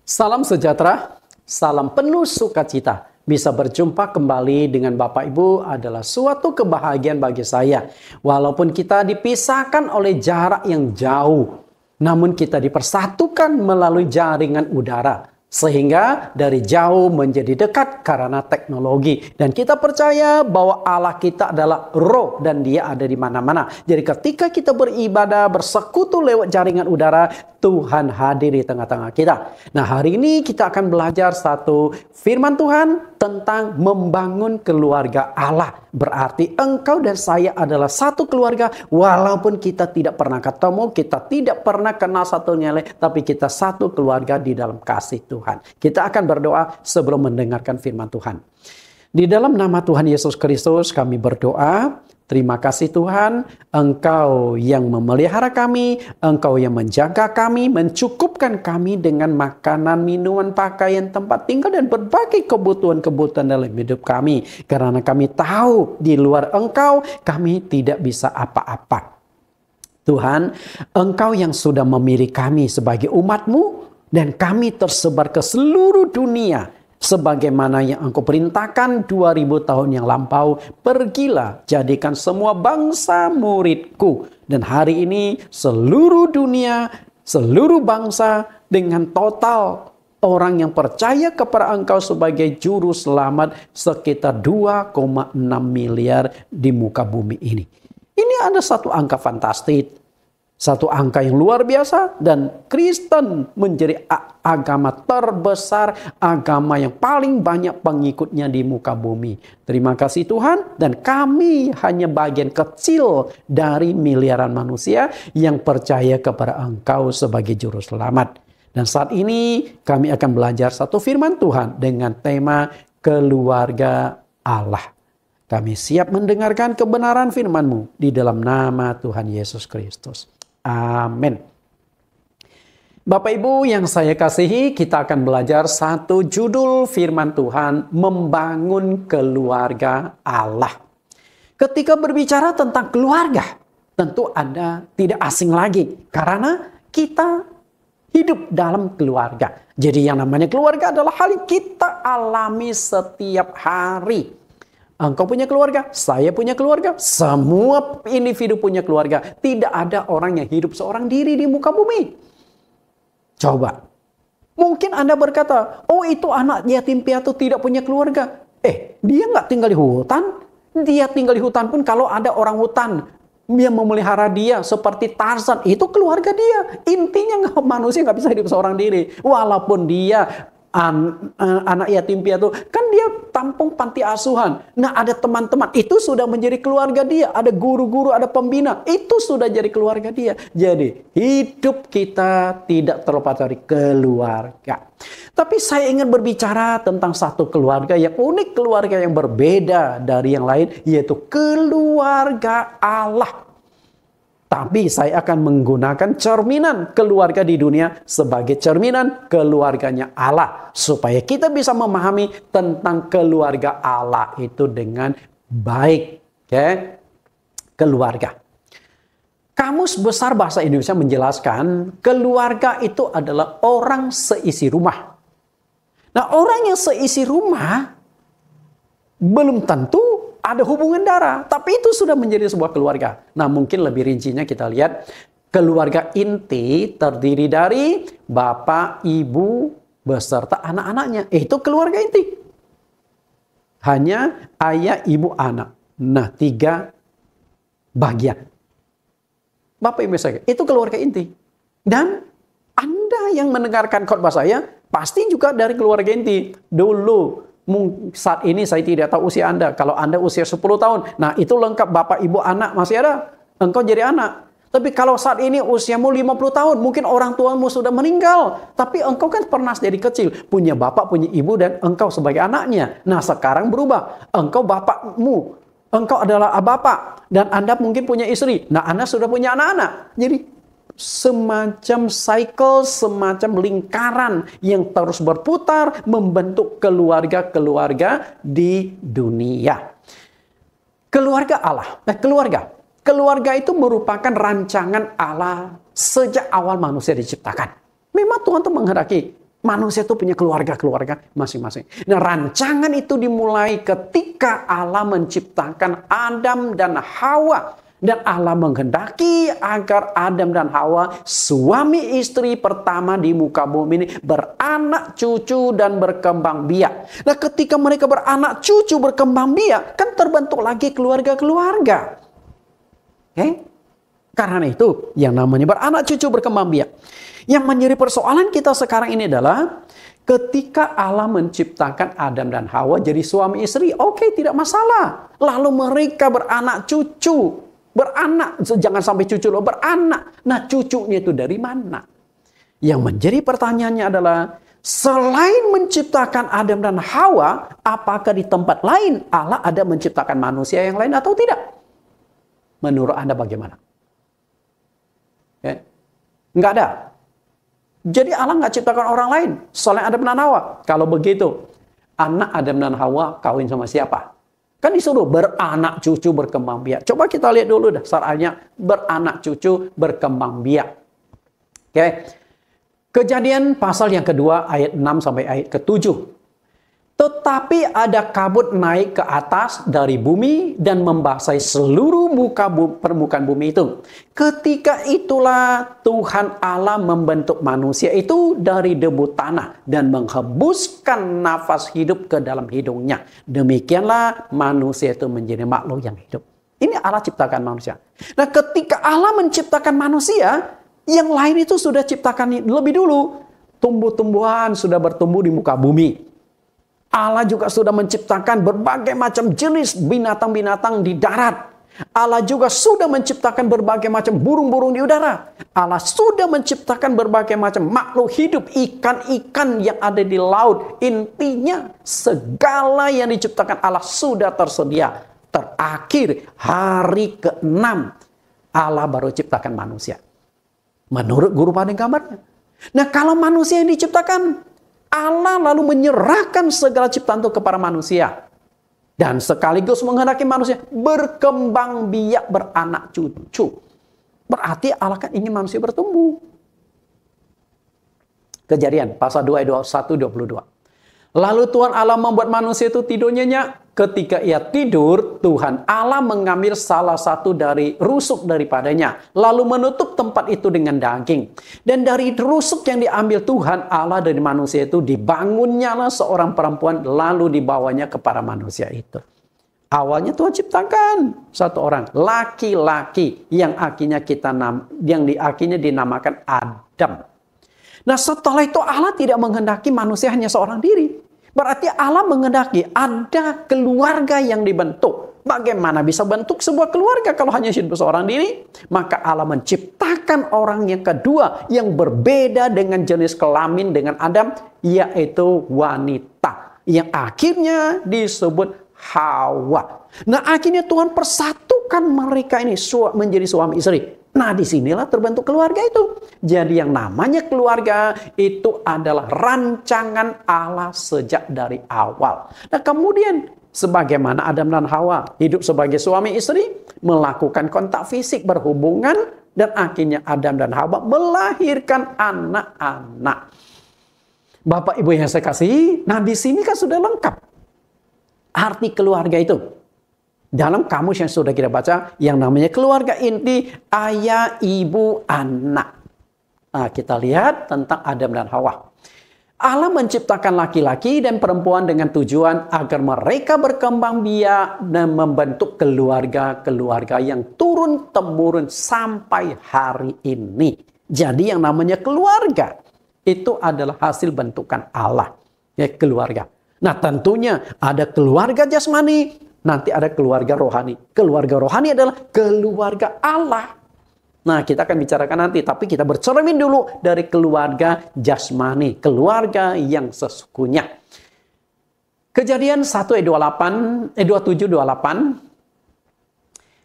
Salam sejahtera, salam penuh sukacita. Bisa berjumpa kembali dengan Bapak Ibu adalah suatu kebahagiaan bagi saya. Walaupun kita dipisahkan oleh jarak yang jauh, namun kita dipersatukan melalui jaringan udara. Sehingga dari jauh menjadi dekat karena teknologi. Dan kita percaya bahwa Allah kita adalah roh dan dia ada di mana-mana. Jadi ketika kita beribadah, bersekutu lewat jaringan udara, Tuhan hadir di tengah-tengah kita. Nah, hari ini kita akan belajar satu firman Tuhan tentang membangun keluarga Allah. Berarti engkau dan saya adalah satu keluarga. Walaupun kita tidak pernah ketemu, kita tidak pernah kenal satunya lain, tapi kita satu keluarga di dalam kasih Tuhan. Kita akan berdoa sebelum mendengarkan firman Tuhan. Di dalam nama Tuhan Yesus Kristus kami berdoa. Terima kasih Tuhan, Engkau yang memelihara kami, Engkau yang menjaga kami, mencukupkan kami dengan makanan, minuman, pakaian, tempat tinggal, dan berbagai kebutuhan-kebutuhan dalam hidup kami. Karena kami tahu di luar Engkau, kami tidak bisa apa-apa. Tuhan, Engkau yang sudah memilih kami sebagai umat-Mu, dan kami tersebar ke seluruh dunia. Sebagaimana yang Engkau perintahkan 2000 tahun yang lampau, pergilah jadikan semua bangsa muridku. Dan hari ini seluruh dunia, seluruh bangsa dengan total orang yang percaya kepada Engkau sebagai juru selamat sekitar 2,6 miliar di muka bumi ini. Ini ada satu angka fantastis. Satu angka yang luar biasa, dan Kristen menjadi agama terbesar, agama yang paling banyak pengikutnya di muka bumi. Terima kasih Tuhan, dan kami hanya bagian kecil dari miliaran manusia yang percaya kepada Engkau sebagai juru selamat. Dan saat ini kami akan belajar satu firman Tuhan dengan tema keluarga Allah. Kami siap mendengarkan kebenaran firman-Mu di dalam nama Tuhan Yesus Kristus. Amin. Bapak Ibu yang saya kasihi, kita akan belajar satu judul firman Tuhan, membangun keluarga Allah. Ketika berbicara tentang keluarga, tentu Anda tidak asing lagi, karena kita hidup dalam keluarga. Jadi yang namanya keluarga adalah hal yang kita alami setiap hari. Engkau punya keluarga, saya punya keluarga, semua individu punya keluarga. Tidak ada orang yang hidup seorang diri di muka bumi. Coba, mungkin Anda berkata, oh itu anak yatim piatu tidak punya keluarga. Dia nggak tinggal di hutan. Dia tinggal di hutan pun kalau ada orang hutan yang memelihara dia seperti Tarzan, itu keluarga dia. Intinya manusia nggak bisa hidup seorang diri. Walaupun dia anak yatim piatu, kan dia tampung panti asuhan. Nah, ada teman-teman, itu sudah menjadi keluarga dia. Ada guru-guru, ada pembina, itu sudah jadi keluarga dia. Jadi hidup kita tidak terlepas dari keluarga. Tapi saya ingin berbicara tentang satu keluarga yang unik, keluarga yang berbeda dari yang lain, yaitu keluarga Allah. Tapi saya akan menggunakan cerminan keluarga di dunia sebagai cerminan keluarganya Allah. Supaya kita bisa memahami tentang keluarga Allah itu dengan baik. Keluarga. Kamus Besar Bahasa Indonesia menjelaskan keluarga itu adalah orang seisi rumah. Nah, orang yang seisi rumah belum tentu ada hubungan darah, tapi itu sudah menjadi sebuah keluarga. Nah, mungkin lebih rincinya kita lihat, keluarga inti terdiri dari bapak, ibu, beserta anak-anaknya. Itu keluarga inti. Hanya ayah, ibu, anak. Nah, 3 bagian. Bapak, ibu, saya, itu keluarga inti. Dan Anda yang mendengarkan khotbah saya, pasti juga dari keluarga inti. Dulu, saat ini saya tidak tahu usia Anda. Kalau Anda usia 10 tahun, nah itu lengkap, bapak, ibu, anak masih ada. Engkau jadi anak. Tapi kalau saat ini usiamu 50 tahun, mungkin orang tuamu sudah meninggal. Tapi engkau kan pernah dari kecil punya bapak, punya ibu, dan engkau sebagai anaknya. Nah, sekarang berubah. Engkau bapakmu. Engkau adalah bapak. Dan Anda mungkin punya istri. Nah, Anda sudah punya anak-anak. Jadi semacam cycle, semacam lingkaran yang terus berputar membentuk keluarga-keluarga di dunia. Keluarga Allah. Keluarga itu merupakan rancangan Allah sejak awal manusia diciptakan. Memang Tuhan itu menghendaki Manusia itu punya keluarga-keluarga masing-masing. Nah, rancangan itu dimulai ketika Allah menciptakan Adam dan Hawa. Dan Allah menghendaki agar Adam dan Hawa, suami istri pertama di muka bumi ini, beranak cucu dan berkembang biak. Nah, ketika mereka beranak cucu berkembang biak, kan terbentuk lagi keluarga-keluarga. Oke? Karena itu, yang namanya beranak cucu berkembang biak. Yang menjadi persoalan kita sekarang ini adalah ketika Allah menciptakan Adam dan Hawa jadi suami istri, oke, tidak masalah. Lalu mereka beranak cucu. Beranak, jangan sampai cucu loh, beranak. Nah, cucunya itu dari mana? Yang menjadi pertanyaannya adalah, selain menciptakan Adam dan Hawa, apakah di tempat lain Allah ada menciptakan manusia yang lain atau tidak? Menurut Anda bagaimana? Ya. Nggak ada. Jadi Allah nggak ciptakan orang lain selain Adam dan Hawa. Kalau begitu, anak Adam dan Hawa kawin sama siapa? Kan disuruh beranak cucu berkembang biak. Coba kita lihat dulu dasarnya beranak cucu berkembang biak. Oke. Kejadian pasal yang kedua ayat 6 sampai ayat ke-7. Tetapi ada kabut naik ke atas dari bumi dan membasahi seluruh permukaan bumi itu. Ketika itulah Tuhan Allah membentuk manusia itu dari debu tanah dan menghembuskan nafas hidup ke dalam hidungnya. Demikianlah manusia itu menjadi makhluk yang hidup. Ini Allah ciptakan manusia. Nah, ketika Allah menciptakan manusia, yang lain itu sudah ciptakan lebih dulu. Tumbuh-tumbuhan sudah bertumbuh di muka bumi. Allah juga sudah menciptakan berbagai macam jenis binatang-binatang di darat. Allah juga sudah menciptakan berbagai macam burung-burung di udara. Allah sudah menciptakan berbagai macam makhluk hidup, ikan-ikan yang ada di laut. Intinya segala yang diciptakan Allah sudah tersedia. Terakhir hari ke-6 Allah baru ciptakan manusia. Menurut guru paling gambarnya. Nah, kalau manusia yang diciptakan, Allah lalu menyerahkan segala ciptaan itu kepada manusia. Dan sekaligus menghendaki manusia berkembang biak beranak cucu. Berarti Allah kan ingin manusia bertumbuh. Kejadian pasal 2 ayat 21 22. Lalu Tuhan Allah membuat manusia itu tidur nyenyak. Ketika ia tidur, Tuhan Allah mengambil salah satu dari rusuk daripadanya, lalu menutup tempat itu dengan daging. Dan dari rusuk yang diambil Tuhan Allah dari manusia itu, dibangunnyalah seorang perempuan, lalu dibawanya kepada manusia itu. Awalnya Tuhan ciptakan satu orang, laki-laki yang akhirnya dinamakan Adam. Nah, setelah itu Allah tidak menghendaki manusia hanya seorang diri. Berarti Allah menghendaki ada keluarga yang dibentuk. Bagaimana bisa bentuk sebuah keluarga kalau hanya hidup seorang diri? Maka Allah menciptakan orang yang kedua yang berbeda dengan jenis kelamin dengan Adam, yaitu wanita. Yang akhirnya disebut Hawa. Nah, akhirnya Tuhan persatukan mereka ini menjadi suami istri. Nah, disinilah terbentuk keluarga itu. Jadi yang namanya keluarga itu adalah rancangan Allah sejak dari awal. Nah, kemudian sebagaimana Adam dan Hawa hidup sebagai suami istri, melakukan kontak fisik, berhubungan, dan akhirnya Adam dan Hawa melahirkan anak-anak. Bapak Ibu yang saya kasih, nah di sini kan sudah lengkap arti keluarga itu. Dalam kamus yang sudah kita baca, yang namanya keluarga inti, ayah, ibu, anak. Nah, kita lihat tentang Adam dan Hawa. Allah menciptakan laki-laki dan perempuan dengan tujuan agar mereka berkembang biak dan membentuk keluarga-keluarga yang turun-temurun sampai hari ini. Jadi yang namanya keluarga, itu adalah hasil bentukan Allah. Ya, keluarga. Nah, tentunya ada keluarga jasmani, nanti ada keluarga rohani. Keluarga rohani adalah keluarga Allah. Nah, kita akan bicarakan nanti. Tapi kita bercermin dulu dari keluarga jasmani. Keluarga yang sesungguhnya. Kejadian 1 ayat 27-28.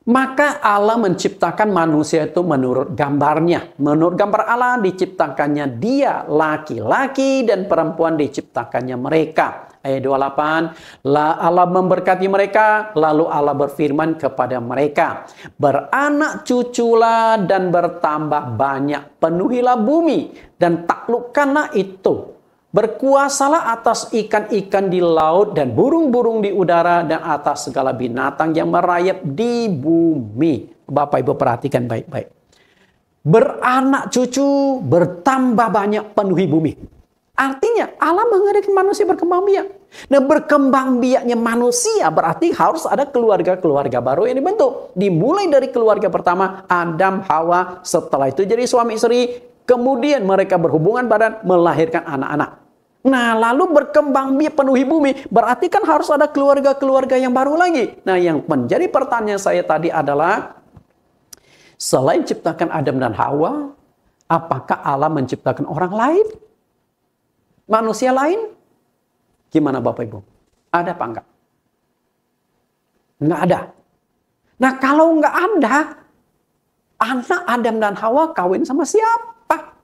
Maka Allah menciptakan manusia itu menurut gambarnya. Menurut gambar Allah diciptakannya dia, laki-laki dan perempuan diciptakannya mereka. Ayat 28, Allah memberkati mereka, lalu Allah berfirman kepada mereka, beranak cuculah dan bertambah banyak, penuhilah bumi dan taklukkanlah itu. Berkuasalah atas ikan-ikan di laut dan burung-burung di udara dan atas segala binatang yang merayap di bumi. Bapak Ibu perhatikan baik-baik. Beranak cucu, bertambah banyak, penuhi bumi. Artinya Allah menghendaki manusia berkembang biak. Nah, berkembang biaknya manusia berarti harus ada keluarga-keluarga baru yang dibentuk. Dimulai dari keluarga pertama, Adam, Hawa, setelah itu jadi suami istri, kemudian mereka berhubungan badan, melahirkan anak-anak. Nah, lalu berkembang biak penuhi bumi, berarti kan harus ada keluarga-keluarga yang baru lagi. Nah, yang menjadi pertanyaan saya tadi adalah, selain ciptakan Adam dan Hawa, apakah Allah menciptakan orang lain? Manusia lain? Gimana Bapak Ibu? Ada apa enggak? Enggak ada. Nah, kalau enggak ada, anak Adam dan Hawa kawin sama siapa?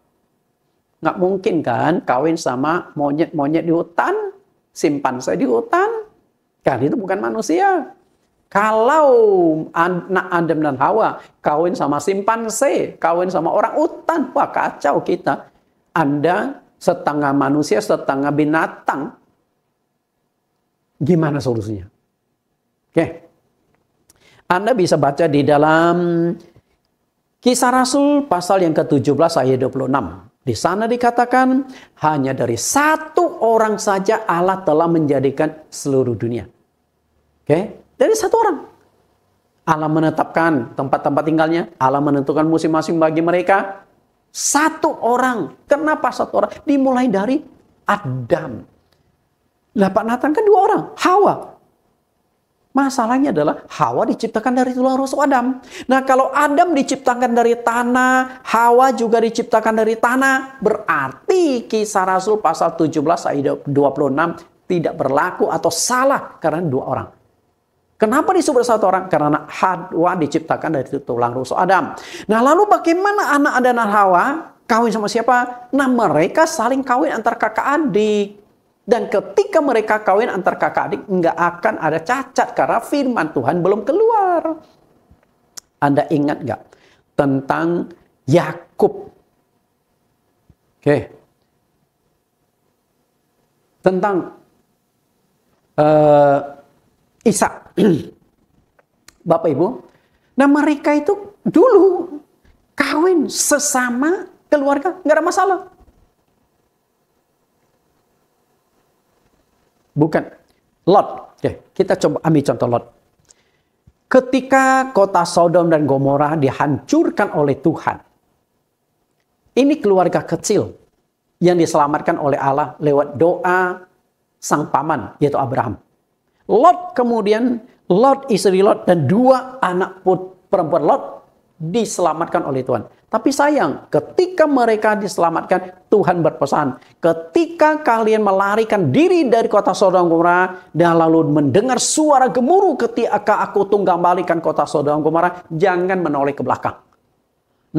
Nggak mungkin kan kawin sama monyet-monyet di hutan, simpanse di hutan. Kan itu bukan manusia. Kalau anak Adam dan Hawa kawin sama simpanse, kawin sama orang hutan, wah kacau kita. Anda setengah manusia, setengah binatang. Gimana solusinya? Oke. Anda bisa baca di dalam Kisah Rasul pasal yang ke-17 ayat 26. Di sana dikatakan, hanya dari satu orang saja Allah telah menjadikan seluruh dunia. Oke, dari satu orang. Allah menetapkan tempat-tempat tinggalnya. Allah menentukan musim masing bagi mereka. Satu orang. Kenapa satu orang? Dimulai dari Adam. Lah Pak Nathan kan dua orang. Hawa. Masalahnya adalah Hawa diciptakan dari tulang rusuk Adam. Nah, kalau Adam diciptakan dari tanah, Hawa juga diciptakan dari tanah, berarti Kisah Rasul pasal 17 ayat 26 tidak berlaku atau salah karena dua orang. Kenapa disebut satu orang? Karena Hawa diciptakan dari tulang rusuk Adam. Nah, lalu bagaimana anak Adam dan Hawa kawin sama siapa? Nah, mereka saling kawin antar kakak adik. Dan ketika mereka kawin antar kakak adik, nggak akan ada cacat karena firman Tuhan belum keluar. Anda ingat nggak tentang Yakub? Oke. Tentang Ishak. Bapak Ibu. Nah, mereka itu dulu kawin sesama keluarga, nggak ada masalah. Bukan. Lot. Oke, kita coba ambil contoh Lot. Ketika kota Sodom dan Gomora dihancurkan oleh Tuhan. Ini keluarga kecil yang diselamatkan oleh Allah lewat doa sang paman, yaitu Abraham. Lot kemudian, istri Lot, dan dua anak perempuan Lot diselamatkan oleh Tuhan. Tapi sayang, ketika mereka diselamatkan, Tuhan berpesan, ketika kalian melarikan diri dari kota Sodom dan Gomora dan lalu mendengar suara gemuruh ketika aku tunggang balikan kota Sodom dan Gomora, jangan menoleh ke belakang.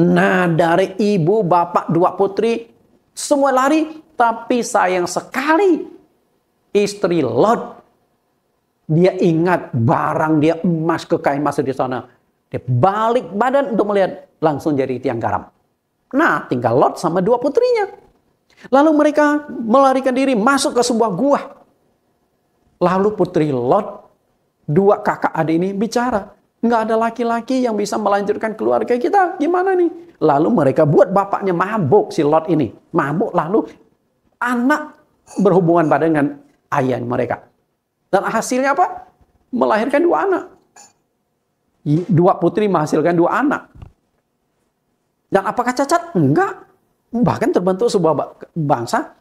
Nah, dari ibu, bapak, dua putri, semua lari, tapi sayang sekali istri Lot, dia ingat barang dia emas, kekayaan emas di sana. Dia balik badan untuk melihat, langsung jadi tiang garam. Nah, tinggal Lot sama dua putrinya. Lalu mereka melarikan diri masuk ke sebuah gua. Lalu putri Lot, dua kakak adik ini bicara. Nggak ada laki-laki yang bisa melanjutkan keluarga kita. Gimana nih? Lalu mereka buat bapaknya mabuk, si Lot ini. Mabuk, lalu anak berhubungan badan dengan ayah mereka. Dan hasilnya apa? Melahirkan dua anak. Dua putri menghasilkan dua anak. Dan apakah cacat? Enggak. Bahkan terbentuk sebuah bangsa.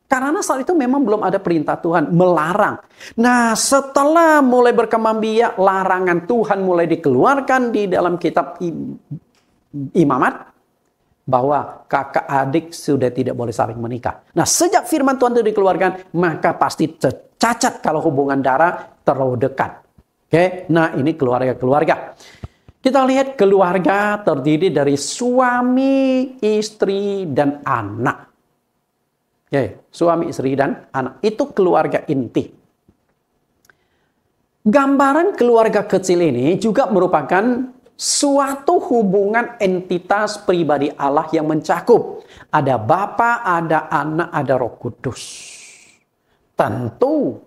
Karena saat itu memang belum ada perintah Tuhan melarang. Nah, setelah mulai berkembang biak, larangan Tuhan mulai dikeluarkan di dalam kitab Imamat. Bahwa kakak adik sudah tidak boleh saling menikah. Nah, sejak firman Tuhan itu dikeluarkan, maka pasti cacat kalau hubungan darah terlalu dekat. Oke, nah ini keluarga-keluarga. Kita lihat keluarga terdiri dari suami, istri, dan anak. Oke, suami, istri, dan anak. Itu keluarga inti. Gambaran keluarga kecil ini juga merupakan suatu hubungan entitas pribadi Allah yang mencakup. Ada Bapa, ada Anak, ada Roh Kudus. Tentu,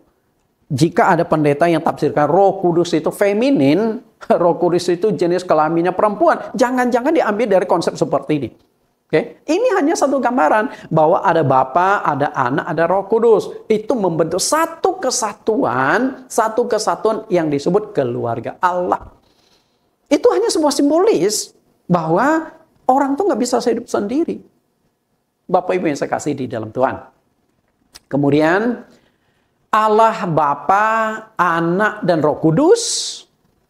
jika ada pendeta yang tafsirkan Roh Kudus itu feminin, Roh Kudus itu jenis kelaminnya perempuan, jangan-jangan diambil dari konsep seperti ini. Oke, ini hanya satu gambaran bahwa ada Bapa, ada Anak, ada Roh Kudus. Itu membentuk satu kesatuan yang disebut keluarga Allah. Itu hanya sebuah simbolis bahwa orang tuh nggak bisa hidup sendiri. Bapak Ibu yang saya kasih di dalam Tuhan. Kemudian Allah Bapa, Anak, dan Roh Kudus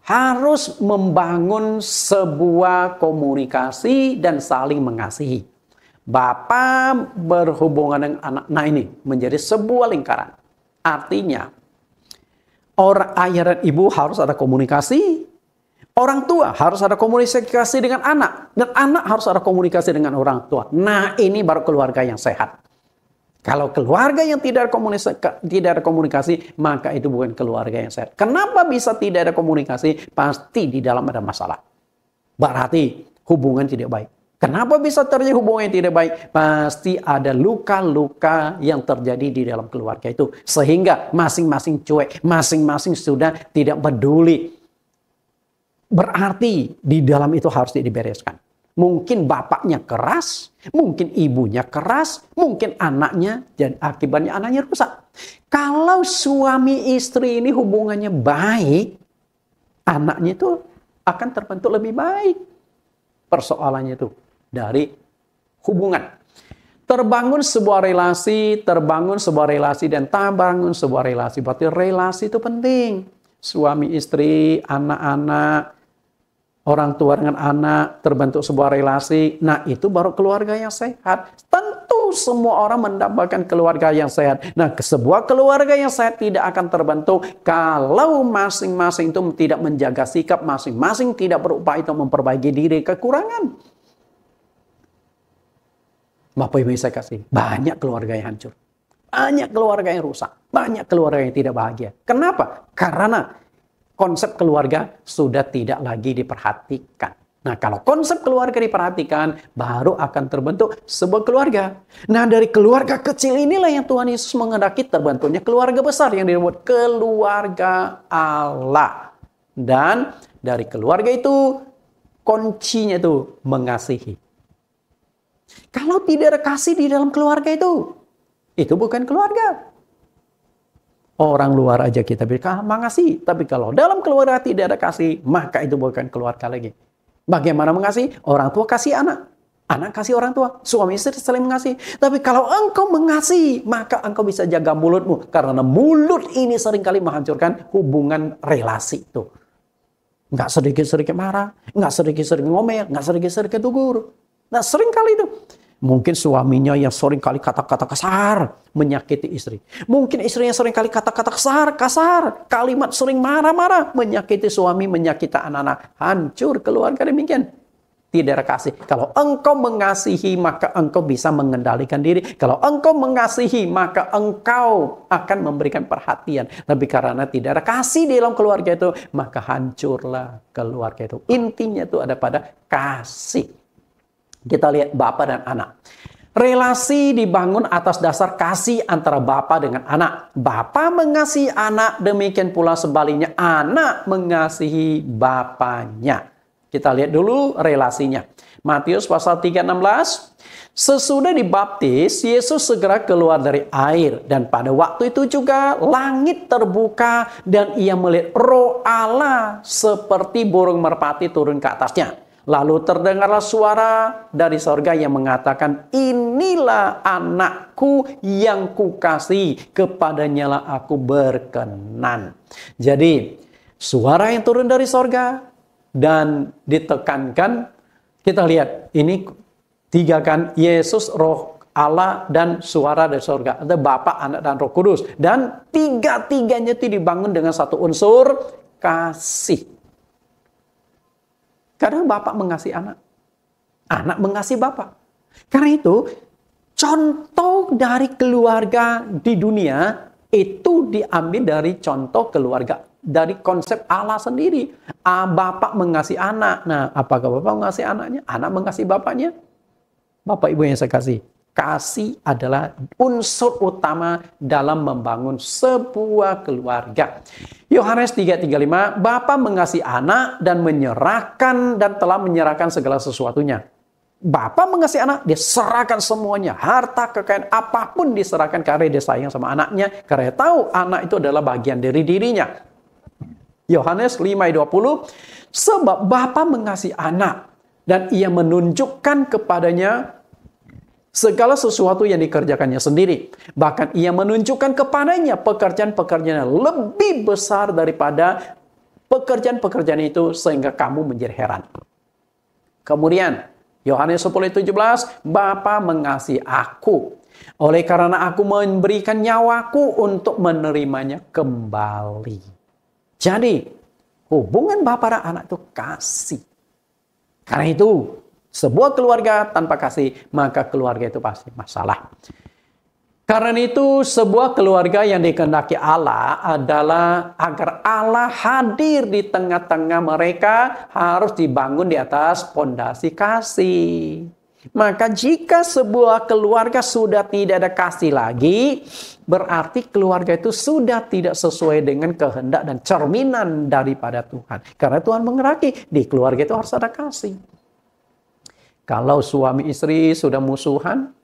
harus membangun sebuah komunikasi dan saling mengasihi. Bapa berhubungan dengan anak. Nah, ini menjadi sebuah lingkaran. Artinya, orang ayah dan ibu harus ada komunikasi. Orang tua harus ada komunikasi dengan anak. Dan anak harus ada komunikasi dengan orang tua. Nah, ini baru keluarga yang sehat. Kalau keluarga yang tidak ada komunikasi, maka itu bukan keluarga yang sehat. Kenapa bisa tidak ada komunikasi? Pasti di dalam ada masalah. Berarti hubungan tidak baik. Kenapa bisa terjadi hubungan yang tidak baik? Pasti ada luka-luka yang terjadi di dalam keluarga itu. Sehingga masing-masing cuek, masing-masing sudah tidak peduli. Berarti di dalam itu harus dibereskan. Mungkin bapaknya keras, mungkin ibunya keras, mungkin anaknya, dan akibatnya anaknya rusak. Kalau suami istri ini hubungannya baik, anaknya itu akan terbentuk lebih baik. Persoalannya itu dari hubungan. Terbangun sebuah relasi, dan tak bangun sebuah relasi. Berarti relasi itu penting. Suami istri, anak-anak, orang tua dengan anak, terbentuk sebuah relasi. Nah, itu baru keluarga yang sehat. Tentu semua orang mendapatkan keluarga yang sehat. Nah, sebuah keluarga yang sehat tidak akan terbentuk kalau masing-masing itu tidak menjaga sikap, masing-masing tidak berupaya untuk memperbaiki diri kekurangan. Bapak Ibu saya kasih, banyak keluarga yang hancur. Banyak keluarga yang rusak. Banyak keluarga yang tidak bahagia. Kenapa? Karena konsep keluarga sudah tidak lagi diperhatikan. Nah, kalau konsep keluarga diperhatikan, baru akan terbentuk sebuah keluarga. Nah, dari keluarga kecil inilah yang Tuhan Yesus menghendaki terbentuknya keluarga besar yang disebut keluarga Allah. Dan dari keluarga itu, kuncinya itu mengasihi. Kalau tidak ada kasih di dalam keluarga itu bukan keluarga. Orang luar aja kita bilang mengasihi. Tapi kalau dalam keluarga tidak ada kasih, maka itu bukan keluarga lagi. Bagaimana mengasihi? Orang tua kasih anak. Anak kasih orang tua. Suami istri saling mengasihi. Tapi kalau engkau mengasihi, maka engkau bisa jaga mulutmu. Karena mulut ini seringkali menghancurkan hubungan relasi itu. Nggak sedikit-sedikit marah. Nggak sedikit-sedikit ngomel. Nggak sedikit-sedikit tegur. Nah, seringkali itu. Mungkin suaminya yang sering kali kata-kata kasar menyakiti istri. Mungkin istrinya sering kali kata-kata kasar, kalimat sering marah-marah menyakiti suami, menyakiti anak-anak. Hancur keluarga demikian. Tidak ada kasih. Kalau engkau mengasihi, maka engkau bisa mengendalikan diri. Kalau engkau mengasihi, maka engkau akan memberikan perhatian. Tapi karena tidak ada kasih di dalam keluarga itu, maka hancurlah keluarga itu. Intinya itu ada pada kasih. Kita lihat Bapa dan anak. Relasi dibangun atas dasar kasih antara Bapa dengan anak. Bapa mengasihi anak, demikian pula sebaliknya anak mengasihi bapanya. Kita lihat dulu relasinya. Matius pasal 3:16. Sesudah dibaptis, Yesus segera keluar dari air. Dan pada waktu itu juga langit terbuka dan ia melihat Roh Allah seperti burung merpati turun ke atasnya. Lalu terdengarlah suara dari sorga yang mengatakan, inilah anakku yang kukasihi, kepadanya lah aku berkenan. Jadi, suara yang turun dari sorga dan ditekankan, kita lihat, ini tiga kan, Yesus, Roh Allah, dan suara dari sorga. Ada Bapa, Anak, dan Roh Kudus. Dan tiga-tiganya itu dibangun dengan satu unsur kasih. Kadang Bapak mengasihi anak. Anak mengasihi Bapak. Karena itu, contoh dari keluarga di dunia itu diambil dari contoh keluarga dari konsep Allah sendiri. Bapak mengasihi anak. Nah, apakah Bapak mengasihi anaknya? Anak mengasihi bapaknya? Bapak Ibu yang saya kasih. Kasih adalah unsur utama dalam membangun sebuah keluarga. Yohanes 3:35, Bapa mengasihi anak dan menyerahkan dan telah menyerahkan segala sesuatunya. Bapa mengasihi anak, dia serahkan semuanya. Harta, kekayaan, apapun diserahkan karena dia sayang sama anaknya. Karena dia tahu anak itu adalah bagian dari dirinya. Yohanes 5:20, sebab Bapa mengasihi anak dan ia menunjukkan kepadanya segala sesuatu yang dikerjakannya sendiri. Bahkan ia menunjukkan kepadanya pekerjaan-pekerjaan yang lebih besar daripada pekerjaan-pekerjaan itu sehingga kamu menjadi heran. Kemudian Yohanes 10:17, Bapa mengasihi aku. Oleh karena aku memberikan nyawaku untuk menerimanya kembali. Jadi, hubungan Bapa dan anak itu kasih. Karena itu, sebuah keluarga tanpa kasih, maka keluarga itu pasti masalah. Karena itu, sebuah keluarga yang dikehendaki Allah adalah agar Allah hadir di tengah-tengah mereka harus dibangun di atas pondasi kasih. Maka jika sebuah keluarga sudah tidak ada kasih lagi, berarti keluarga itu sudah tidak sesuai dengan kehendak dan cerminan daripada Tuhan. Karena Tuhan mengeraki, di keluarga itu harus ada kasih. Kalau suami istri sudah musuhan,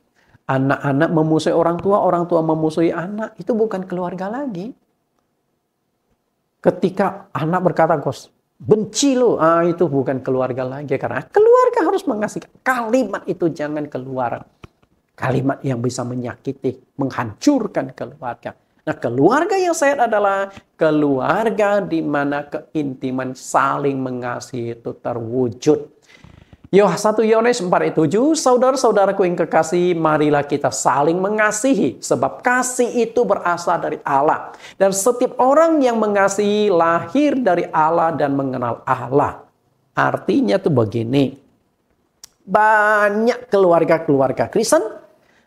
anak-anak memusuhi orang tua memusuhi anak, itu bukan keluarga lagi. Ketika anak berkata, "Gos, benci lo," itu bukan keluarga lagi. Karena keluarga harus mengasihi. Kalimat itu jangan keluar. Kalimat yang bisa menyakiti, menghancurkan keluarga. Nah, keluarga yang sehat adalah keluarga di mana keintiman saling mengasihi itu terwujud. 1 Yohanes 4:7, saudara-saudaraku yang kekasih, marilah kita saling mengasihi, sebab kasih itu berasal dari Allah. Dan setiap orang yang mengasihi lahir dari Allah dan mengenal Allah. Artinya tuh begini, banyak keluarga-keluarga Kristen,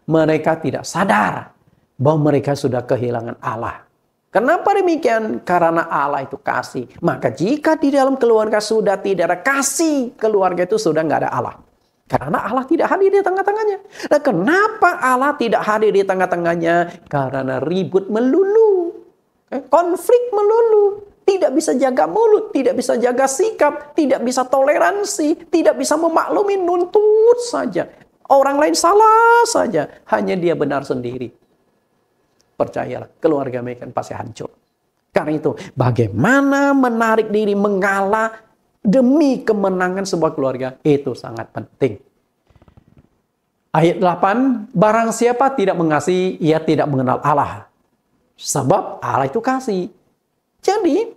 mereka tidak sadar bahwa mereka sudah kehilangan Allah. Kenapa demikian? Karena Allah itu kasih. Maka jika di dalam keluarga sudah tidak ada kasih, keluarga itu sudah nggak ada Allah. Karena Allah tidak hadir di tengah-tengahnya. Nah, kenapa Allah tidak hadir di tengah-tengahnya? Karena ribut melulu. Konflik melulu. Tidak bisa jaga mulut, tidak bisa jaga sikap, tidak bisa toleransi, tidak bisa memaklumi, nuntut saja. Orang lain salah saja, hanya dia benar sendiri. Percayalah, keluarga mereka pasti hancur. Karena itu, bagaimana menarik diri mengalah demi kemenangan sebuah keluarga, itu sangat penting. Ayat 8, barang siapa tidak mengasihi, ia tidak mengenal Allah. Sebab Allah itu kasih. Jadi,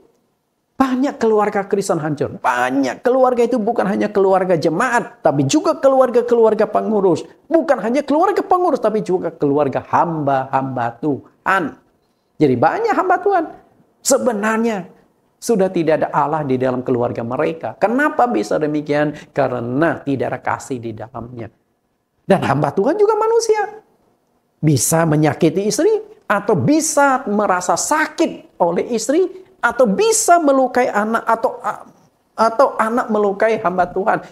banyak keluarga Kristen hancur. Banyak keluarga itu bukan hanya keluarga jemaat, tapi juga keluarga-keluarga pengurus. Bukan hanya keluarga pengurus, tapi juga keluarga hamba-hamba Tuhan. Jadi banyak hamba Tuhan. Sebenarnya sudah tidak ada Allah di dalam keluarga mereka. Kenapa bisa demikian? Karena tidak ada kasih di dalamnya. Dan hamba Tuhan juga manusia. Bisa menyakiti istri, atau bisa merasa sakit oleh istri, atau bisa melukai anak, atau anak melukai hamba Tuhan.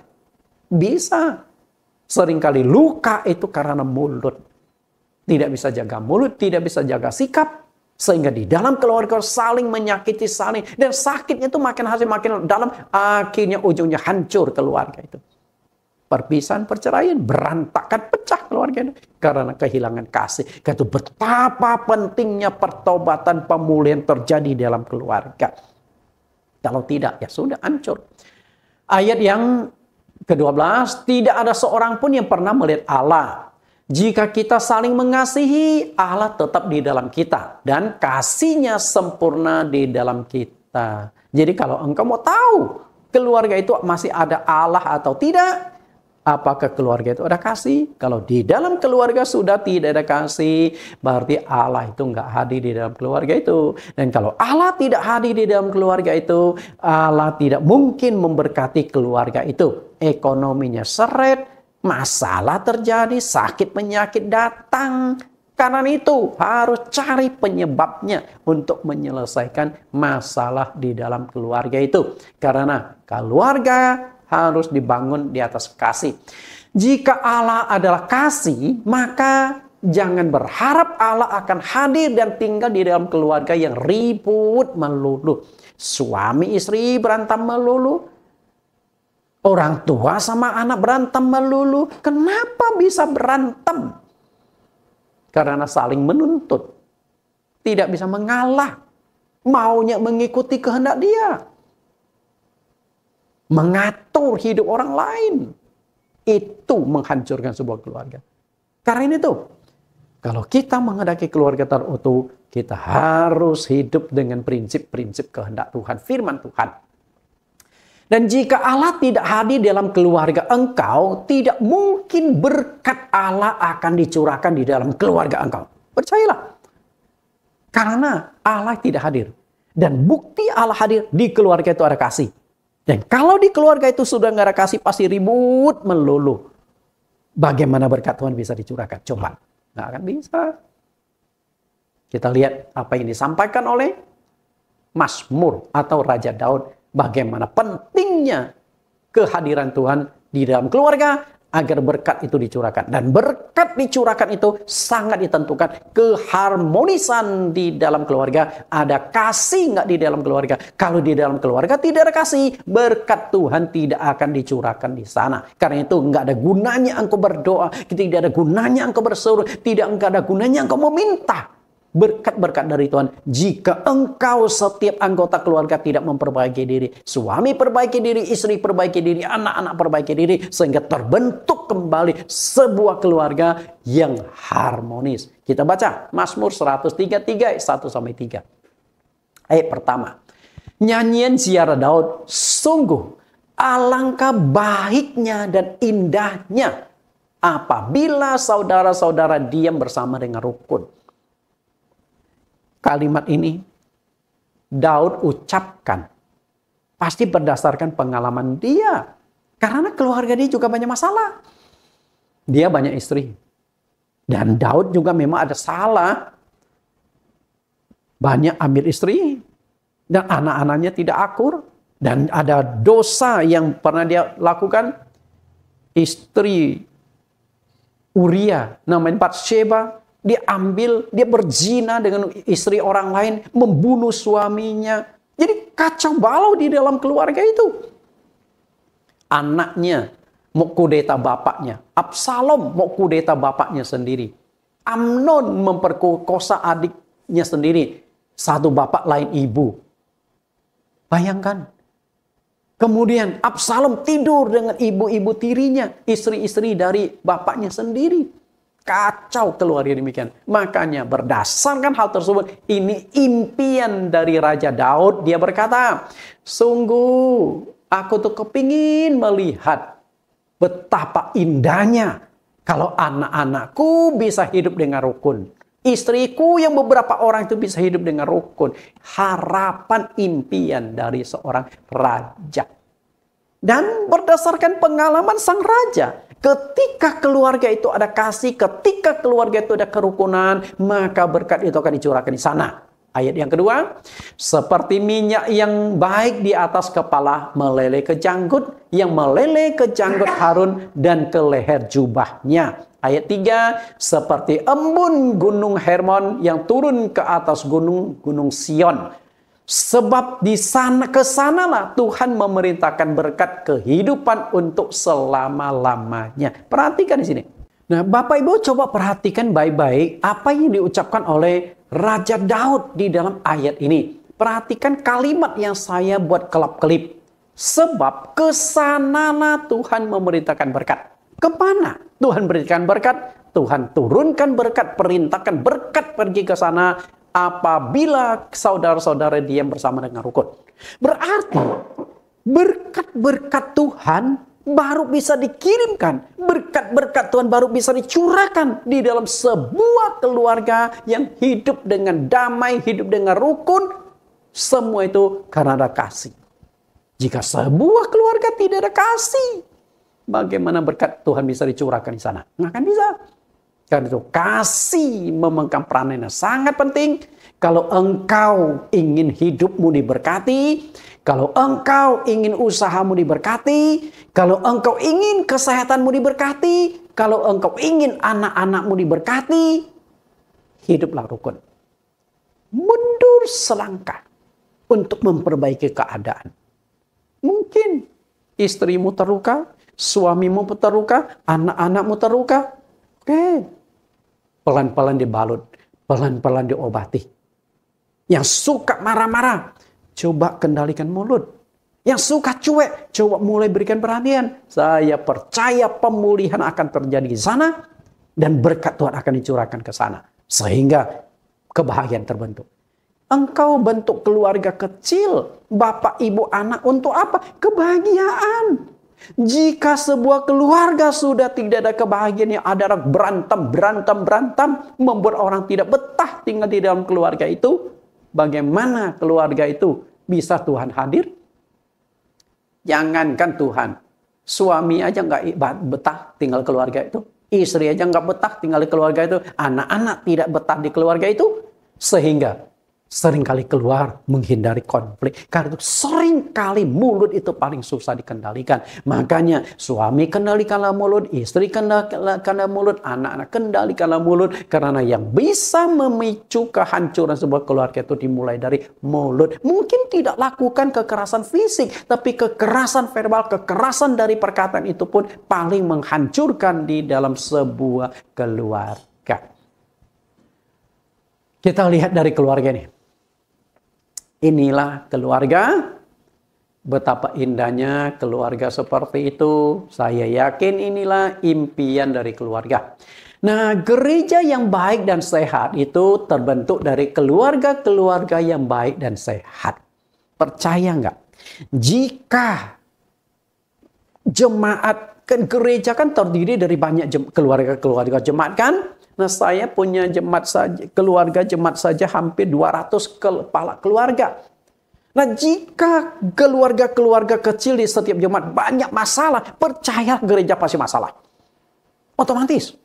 Bisa. Seringkali luka itu karena mulut. Tidak bisa jaga mulut, tidak bisa jaga sikap. Sehingga di dalam keluarga saling menyakiti, saling. Dan sakitnya itu makin dalam. Akhirnya ujungnya hancur keluarga itu. Perpisahan, perceraian, berantakan, pecah keluarga itu. Karena kehilangan kasih. Karena itu betapa pentingnya pertobatan, pemulihan terjadi dalam keluarga. Kalau tidak, ya sudah hancur. Ayat yang ke-12, tidak ada seorang pun yang pernah melihat Allah. Jika kita saling mengasihi, Allah tetap di dalam kita. Dan kasih-Nya sempurna di dalam kita. Jadi kalau engkau mau tahu, keluarga itu masih ada Allah atau tidak, apakah keluarga itu ada kasih? Kalau di dalam keluarga sudah tidak ada kasih, berarti Allah itu nggak hadir di dalam keluarga itu. Dan kalau Allah tidak hadir di dalam keluarga itu, Allah tidak mungkin memberkati keluarga itu. Ekonominya seret, masalah terjadi, sakit penyakit datang, Karena itu harus cari penyebabnya untuk menyelesaikan masalah di dalam keluarga itu. Karena keluarga harus dibangun di atas kasih. Jika Allah adalah kasih, maka jangan berharap Allah akan hadir dan tinggal di dalam keluarga yang ribut melulu. Suami istri berantem melulu. Orang tua sama anak berantem melulu. Kenapa bisa berantem? Karena saling menuntut. Tidak bisa mengalah. Maunya mengikuti kehendak dia. Mengatur hidup orang lain. Itu menghancurkan sebuah keluarga. Karena itu, kalau kita menghendaki keluarga terutuh, kita harus hidup dengan prinsip-prinsip kehendak Tuhan, firman Tuhan. Dan jika Allah tidak hadir dalam keluarga engkau, tidak mungkin berkat Allah akan dicurahkan di dalam keluarga engkau. Percayalah. Karena Allah tidak hadir. Dan bukti Allah hadir di keluarga itu ada kasih. Dan kalau di keluarga itu sudah nggak ada kasih, pasti ribut melulu. Bagaimana berkat Tuhan bisa dicurahkan? Coba. Nggak akan bisa. Kita lihat apa yang disampaikan oleh Mazmur atau Raja Daud. Bagaimana pentingnya kehadiran Tuhan di dalam keluarga agar berkat itu dicurahkan. Dan berkat dicurahkan itu sangat ditentukan keharmonisan di dalam keluarga. Ada kasih nggak di dalam keluarga? Kalau di dalam keluarga tidak ada kasih, berkat Tuhan tidak akan dicurahkan di sana. Karena itu nggak ada gunanya engkau berdoa, tidak ada gunanya engkau berseru, tidak ada gunanya engkau meminta berkat-berkat dari Tuhan jika engkau setiap anggota keluarga tidak memperbaiki diri. Suami perbaiki diri, istri perbaiki diri, anak-anak perbaiki diri, sehingga terbentuk kembali sebuah keluarga yang harmonis. Kita baca Mazmur 133 1-3. Ayat pertama. Nyanyian ziarah Daud, sungguh alangkah baiknya dan indahnya apabila saudara-saudara diam bersama dengan rukun. Kalimat ini Daud ucapkan pasti berdasarkan pengalaman dia. Karena keluarga dia juga banyak masalah. Dia banyak istri. Dan Daud juga memang ada salah. Banyak ambil istri. Dan anak-anaknya tidak akur. Dan ada dosa yang pernah dia lakukan. Istri Uria namanya Batsheba. Dia ambil, dia berzina dengan istri orang lain, membunuh suaminya. Jadi kacau balau di dalam keluarga itu. Anaknya mau kudeta bapaknya. Absalom mau kudeta bapaknya sendiri. Amnon memperkosa adiknya sendiri. Satu bapak lain ibu. Bayangkan. Kemudian Absalom tidur dengan ibu-ibu tirinya. Istri-istri dari bapaknya sendiri. Kacau keluarga demikian. Makanya berdasarkan hal tersebut, ini impian dari Raja Daud. Dia berkata, sungguh aku tuh kepingin melihat betapa indahnya kalau anak-anakku bisa hidup dengan rukun. Istriku yang beberapa orang itu bisa hidup dengan rukun. Harapan impian dari seorang raja. Dan berdasarkan pengalaman sang raja, ketika keluarga itu ada kasih, ketika keluarga itu ada kerukunan, maka berkat itu akan dicurahkan di sana. Ayat yang kedua, seperti minyak yang baik di atas kepala meleleh ke janggut, yang meleleh ke janggut Harun dan ke leher jubahnya. Ayat 3, seperti embun gunung Hermon yang turun ke atas gunung Sion. Sebab di sana kesanalah Tuhan memerintahkan berkat kehidupan untuk selama-lamanya. Perhatikan di sini. Nah, Bapak Ibu coba perhatikan baik-baik apa yang diucapkan oleh Raja Daud di dalam ayat ini. Perhatikan kalimat yang saya buat kelap-kelip. Sebab kesanalah Tuhan memerintahkan berkat. Kemana Tuhan berikan berkat? Tuhan turunkan berkat, perintahkan berkat pergi ke sana. Apabila saudara-saudara diam bersama dengan rukun. Berarti berkat-berkat Tuhan baru bisa dikirimkan. Berkat-berkat Tuhan baru bisa dicurahkan di dalam sebuah keluarga yang hidup dengan damai, hidup dengan rukun. Semua itu karena ada kasih. Jika sebuah keluarga tidak ada kasih, bagaimana berkat Tuhan bisa dicurahkan di sana? Nggak akan bisa. Karena itu kasih memegang peranannya sangat penting. Kalau engkau ingin hidupmu diberkati, kalau engkau ingin usahamu diberkati, kalau engkau ingin kesehatanmu diberkati, kalau engkau ingin anak-anakmu diberkati, hiduplah rukun. Mundur selangkah untuk memperbaiki keadaan. Mungkin istrimu terluka, suamimu terluka, anak-anakmu terluka. Oke, pelan-pelan dibalut, pelan-pelan diobati. Yang suka marah-marah, coba kendalikan mulut. Yang suka cuek, coba mulai berikan perhatian. Saya percaya pemulihan akan terjadi di sana dan berkat Tuhan akan dicurahkan ke sana. Sehingga kebahagiaan terbentuk. Engkau bentuk keluarga kecil, bapak, ibu, anak untuk apa? Kebahagiaan. Jika sebuah keluarga sudah tidak ada kebahagiaan, yang ada berantem, membuat orang tidak betah tinggal di dalam keluarga itu, bagaimana keluarga itu bisa Tuhan hadir? Jangankan Tuhan, suami aja nggak betah tinggal keluarga itu, istri aja nggak betah tinggal di keluarga itu, anak-anak tidak betah di keluarga itu, sehingga seringkali keluar menghindari konflik. Karena itu seringkali mulut itu paling susah dikendalikan. Makanya suami kendalikanlah mulut, istri kendalikanlah mulut, anak-anak kendalikanlah mulut. Karena yang bisa memicu kehancuran sebuah keluarga itu dimulai dari mulut. Mungkin tidak lakukan kekerasan fisik, tapi kekerasan verbal, kekerasan dari perkataan itu pun paling menghancurkan di dalam sebuah keluarga. Kita lihat dari keluarga ini. Inilah keluarga, betapa indahnya keluarga seperti itu. Saya yakin inilah impian dari keluarga. Nah, gereja yang baik dan sehat itu terbentuk dari keluarga-keluarga yang baik dan sehat. Percaya nggak? Jika jemaat, kan gereja kan terdiri dari banyak keluarga-keluarga jemaat kan? Nah, saya punya keluarga jemaat saja hampir 200 kepala keluarga. Nah, jika keluarga-keluarga kecil di setiap jemaat banyak masalah, percaya gereja pasti masalah. Otomatis.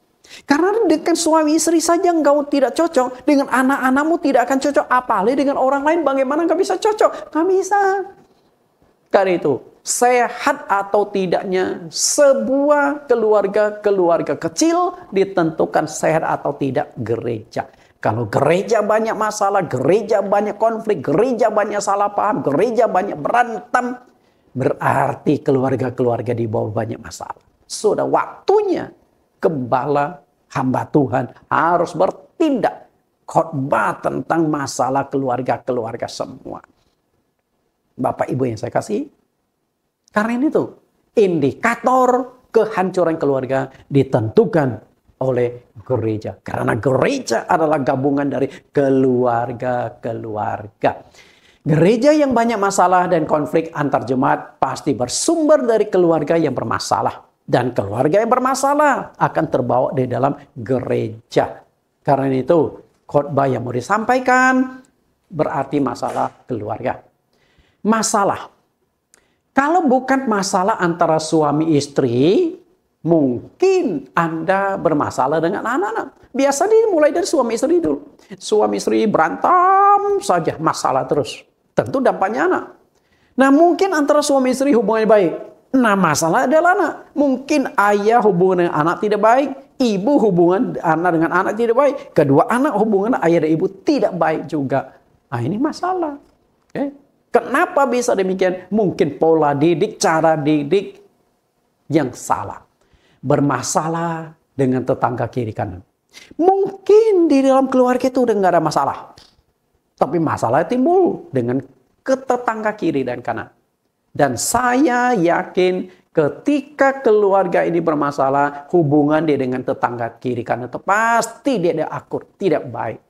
Karena dengan suami istri saja engkau tidak cocok, dengan anak-anakmu tidak akan cocok, apalagi dengan orang lain bagaimana engkau bisa cocok? Nggak bisa. Karena itu, sehat atau tidaknya sebuah keluarga kecil ditentukan sehat atau tidak gereja. Kalau gereja banyak masalah, gereja banyak konflik, gereja banyak salah paham, gereja banyak berantem, berarti keluarga-keluarga di bawah banyak masalah. Sudah waktunya gembala hamba Tuhan harus bertindak khotbah tentang masalah keluarga-keluarga semua. Bapak Ibu yang saya kasih, karena ini tuh indikator kehancuran keluarga ditentukan oleh gereja. Karena gereja adalah gabungan dari keluarga-keluarga. Gereja yang banyak masalah dan konflik antar jemaat pasti bersumber dari keluarga yang bermasalah. Dan keluarga yang bermasalah akan terbawa di dalam gereja. Karena itu khotbah yang mau disampaikan berarti masalah keluarga. Masalah. Kalau bukan masalah antara suami istri, mungkin Anda bermasalah dengan anak-anak. Biasa dimulai dari suami istri dulu. Suami istri berantem saja, masalah terus. Tentu dampaknya anak. Nah, mungkin antara suami istri hubungannya baik. Nah, masalah adalah anak. Mungkin ayah hubungan dengan anak tidak baik. Ibu hubungan anak dengan anak tidak baik. Kedua anak hubungan ayah dan ibu tidak baik juga. Nah, ini masalah. Oke. Kenapa bisa demikian? Mungkin pola didik, cara didik yang salah. Bermasalah dengan tetangga kiri kanan. Mungkin di dalam keluarga itu udah nggak ada masalah. Tapi masalah timbul dengan tetangga kiri dan kanan. Dan saya yakin ketika keluarga ini bermasalah, hubungan dia dengan tetangga kiri kanan itu pasti dia tidak akur, tidak baik.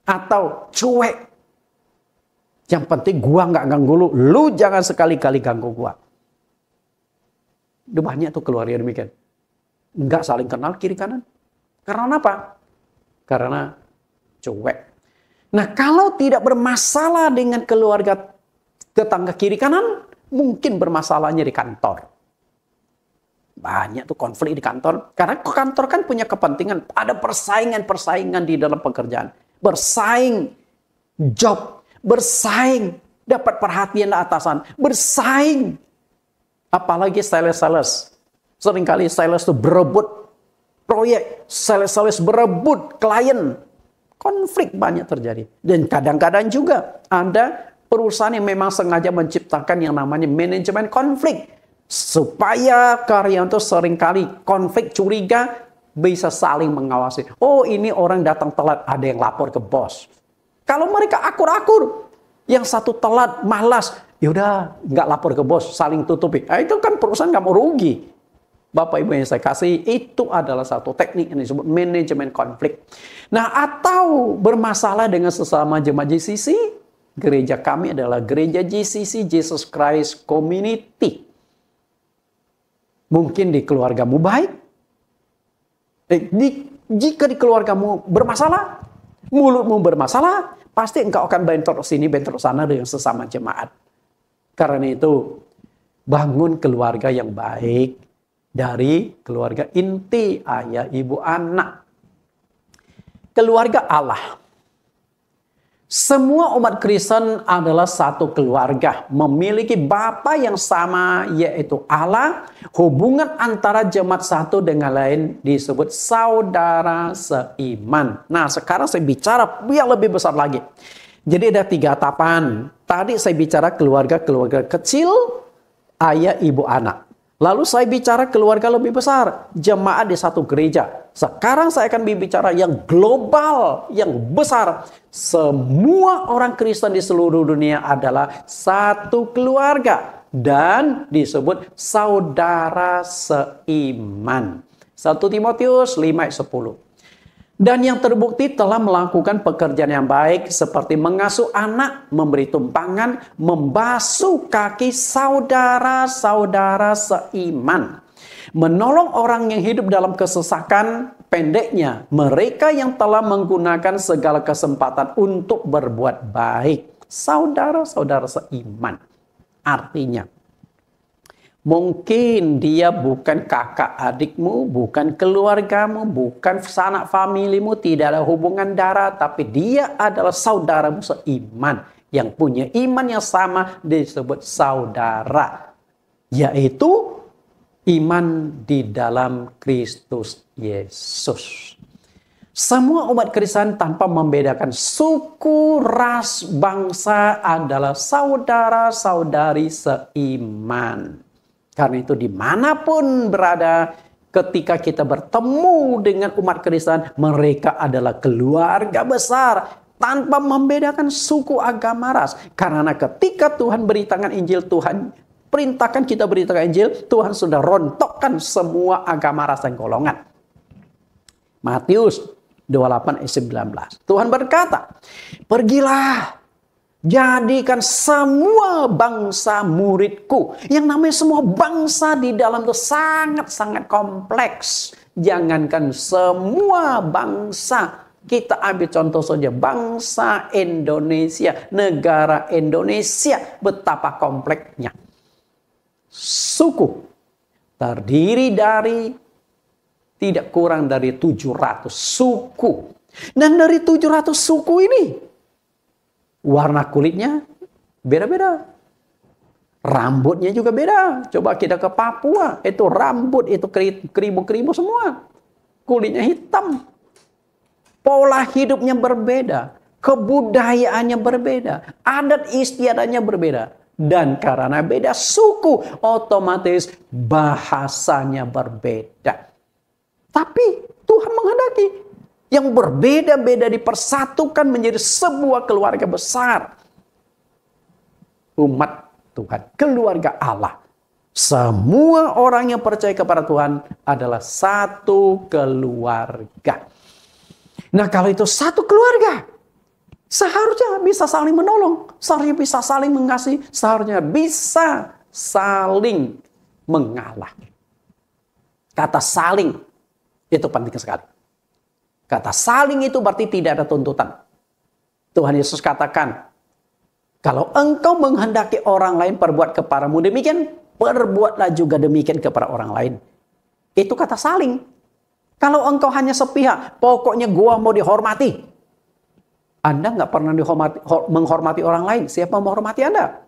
Atau cuek. Yang penting gua nggak ganggu lu jangan sekali-kali ganggu gua. Udah banyak tuh keluarga demikian. Nggak saling kenal kiri kanan. Karena apa? Karena cuek. Nah, kalau tidak bermasalah dengan keluarga tetangga kiri kanan, mungkin bermasalahnya di kantor. banyak tuh konflik di kantor. Karena kantor kan punya kepentingan. Ada persaingan-persaingan di dalam pekerjaan. Bersaing job. Bersaing dapat perhatian atasan. Bersaing. Apalagi sales-sales. Seringkali sales itu berebut proyek. Sales-sales berebut klien. Konflik banyak terjadi. Dan kadang-kadang juga ada perusahaan yang memang sengaja menciptakan yang namanya manajemen konflik. Supaya karyawan itu seringkali konflik curiga bisa saling mengawasi. Oh, ini orang datang telat, ada yang lapor ke bos. Kalau mereka akur-akur, yang satu telat, malas, yaudah nggak lapor ke bos, saling tutupi. Nah, itu kan perusahaan nggak mau rugi. Bapak Ibu yang saya kasih, itu adalah satu teknik yang disebut manajemen konflik. Nah, atau bermasalah dengan sesama jemaat JCC, gereja kami adalah gereja JCC, Jesus Christ Community. Mungkin di keluargamu baik. Jika di keluargamu bermasalah, mulutmu bermasalah, pasti engkau akan bentrok sini, bentrok sana dengan sesama jemaat. Karena itu, bangun keluarga yang baik dari keluarga inti, ayah, ibu, anak. Keluarga Allah. Semua umat Kristen adalah satu keluarga, memiliki Bapa yang sama, yaitu Allah. Hubungan antara jemaat satu dengan lain disebut saudara seiman. Nah, sekarang saya bicara yang lebih besar lagi. Jadi ada 3 tahapan. Tadi saya bicara keluarga kecil, ayah, ibu, anak. Lalu saya bicara keluarga lebih besar, jemaat di satu gereja. Sekarang saya akan berbicara yang global, yang besar. Semua orang Kristen di seluruh dunia adalah satu keluarga dan disebut saudara seiman. 1 Timotius 5:10. Dan yang terbukti telah melakukan pekerjaan yang baik seperti mengasuh anak, memberi tumpangan, membasuh kaki saudara-saudara seiman. Menolong orang yang hidup dalam kesesakan, pendeknya mereka yang telah menggunakan segala kesempatan untuk berbuat baik. Saudara-saudara seiman. Artinya, mungkin dia bukan kakak adikmu, bukan keluargamu, bukan sanak familimu, tidak ada hubungan darah, tapi dia adalah saudaramu seiman. Yang punya iman yang sama disebut saudara. Yaitu iman di dalam Kristus Yesus. Semua umat Kristen tanpa membedakan suku, ras, bangsa adalah saudara-saudari seiman. Karena itu dimanapun berada, ketika kita bertemu dengan umat Kristen, mereka adalah keluarga besar tanpa membedakan suku, agama, ras. Karena ketika Tuhan beritakan Injil, Tuhan perintahkan kita beritakan Injil, Tuhan sudah rontokkan semua agama, ras, dan golongan. Matius 28:19. Tuhan berkata, pergilah, jadikan semua bangsa muridku. Yang namanya semua bangsa di dalam itu sangat-sangat kompleks. Jangankan semua bangsa. Kita ambil contoh saja bangsa Indonesia. Negara Indonesia. Betapa kompleksnya. Suku. Terdiri dari tidak kurang dari 700 suku. Dan dari 700 suku ini, warna kulitnya beda-beda. Rambutnya juga beda. Coba kita ke Papua. Itu rambut, itu keribu-keribu semua. Kulitnya hitam. Pola hidupnya berbeda. Kebudayaannya berbeda. Adat istiadatnya berbeda. Dan karena beda suku, otomatis bahasanya berbeda. Tapi Tuhan menghendaki yang berbeda-beda dipersatukan menjadi sebuah keluarga besar. Umat Tuhan, keluarga Allah. Semua orang yang percaya kepada Tuhan adalah satu keluarga. Nah, kalau itu satu keluarga, seharusnya bisa saling menolong, seharusnya bisa saling mengasihi, seharusnya bisa saling mengalah. Kata saling itu penting sekali. Kata saling itu berarti tidak ada tuntutan. Tuhan Yesus katakan, kalau engkau menghendaki orang lain perbuat kepadamu demikian, perbuatlah juga demikian kepada orang lain. Itu kata saling. Kalau engkau hanya sepihak, pokoknya gua mau dihormati. Anda nggak pernah menghormati orang lain. Siapa menghormati Anda?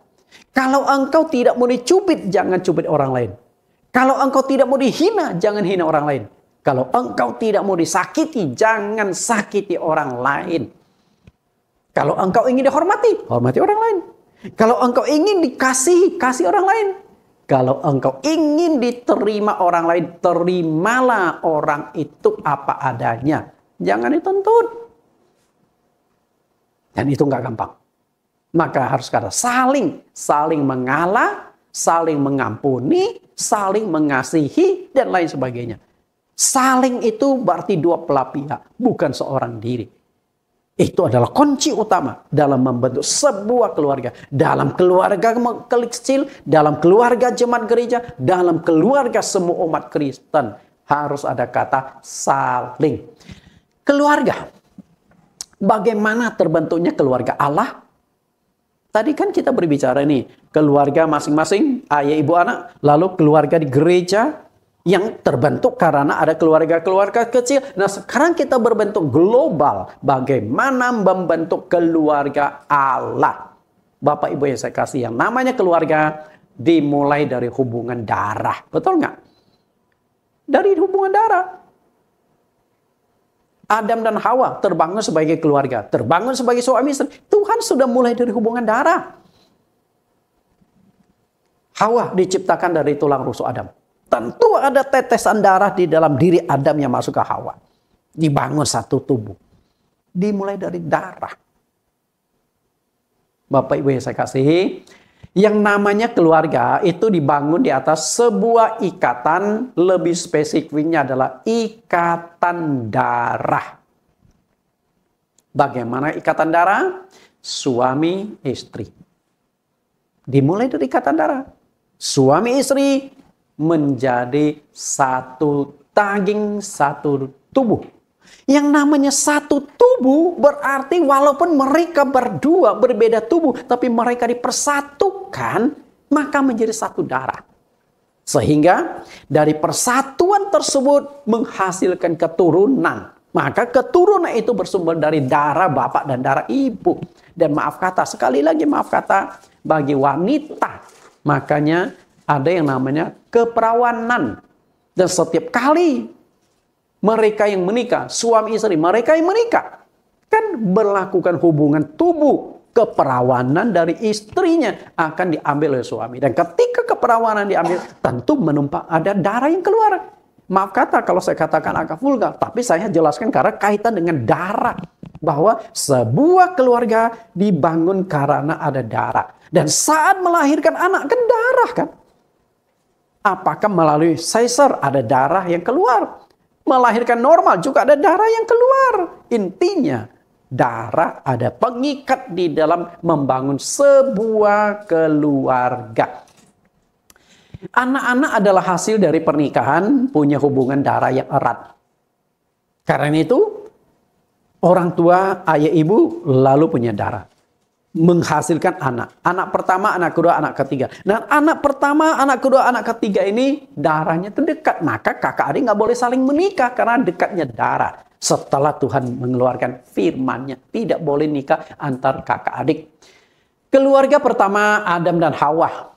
Kalau engkau tidak mau dicubit, jangan cubit orang lain. Kalau engkau tidak mau dihina, jangan hina orang lain. Kalau engkau tidak mau disakiti, jangan sakiti orang lain. Kalau engkau ingin dihormati, hormati orang lain. Kalau engkau ingin dikasihi, kasih orang lain. Kalau engkau ingin diterima orang lain, terimalah orang itu apa adanya. Jangan dituntut. Dan itu nggak gampang. Maka harus kata saling mengalah, saling mengampuni, saling mengasihi, dan lain sebagainya. Saling itu berarti dua belah pihak, bukan seorang diri. Itu adalah kunci utama dalam membentuk sebuah keluarga. Dalam keluarga kecil, dalam keluarga jemaat gereja, dalam keluarga semua umat Kristen. Harus ada kata saling. Keluarga. Bagaimana terbentuknya keluarga Allah? Tadi kan kita berbicara nih, keluarga masing-masing, ayah, ibu, anak. Lalu keluarga di gereja yang terbentuk karena ada keluarga-keluarga kecil. Nah sekarang kita berbentuk global. Bagaimana membentuk keluarga Allah? Bapak Ibu yang saya kasih, yang namanya keluarga dimulai dari hubungan darah. Betul nggak? Dari hubungan darah. Adam dan Hawa terbangun sebagai keluarga. Terbangun sebagai suami istri. Tuhan sudah mulai dari hubungan darah. Hawa diciptakan dari tulang rusuk Adam. Tentu ada tetesan darah di dalam diri Adam yang masuk ke Hawa. Dibangun satu tubuh. Dimulai dari darah. Bapak Ibu yang saya kasih, yang namanya keluarga itu dibangun di atas sebuah ikatan, lebih spesifiknya adalah ikatan darah. Bagaimana ikatan darah? Suami istri. Dimulai dari ikatan darah. Suami istri menjadi satu daging, satu tubuh. Yang namanya satu tubuh berarti walaupun mereka berdua berbeda tubuh, tapi mereka dipersatukan, maka menjadi satu darah. Sehingga dari persatuan tersebut menghasilkan keturunan. Maka keturunan itu bersumber dari darah bapak dan darah ibu. Dan maaf kata, sekali lagi maaf kata, bagi wanita, makanya ada yang namanya keperawanan. Dan setiap kali mereka yang menikah, suami istri, mereka yang menikah, kan berlakukan hubungan tubuh. Keperawanan dari istrinya akan diambil oleh suami. Dan ketika keperawanan diambil, tentu menumpang ada darah yang keluar. Maaf kata kalau saya katakan agak vulgar, tapi saya jelaskan karena kaitan dengan darah. Bahwa sebuah keluarga dibangun karena ada darah. Dan saat melahirkan anak, kan darah kan? Apakah melalui sesar ada darah yang keluar? Melahirkan normal juga ada darah yang keluar. Intinya darah ada pengikat di dalam membangun sebuah keluarga. Anak-anak adalah hasil dari pernikahan, punya hubungan darah yang erat. Karena itu orang tua, ayah ibu lalu punya darah. Menghasilkan anak. Anak pertama, anak kedua, anak ketiga. Dan anak pertama, anak kedua, anak ketiga ini darahnya itu dekat. Maka kakak adik nggak boleh saling menikah karena dekatnya darah. Setelah Tuhan mengeluarkan firman-Nya, tidak boleh nikah antar kakak adik. Keluarga pertama Adam dan Hawa.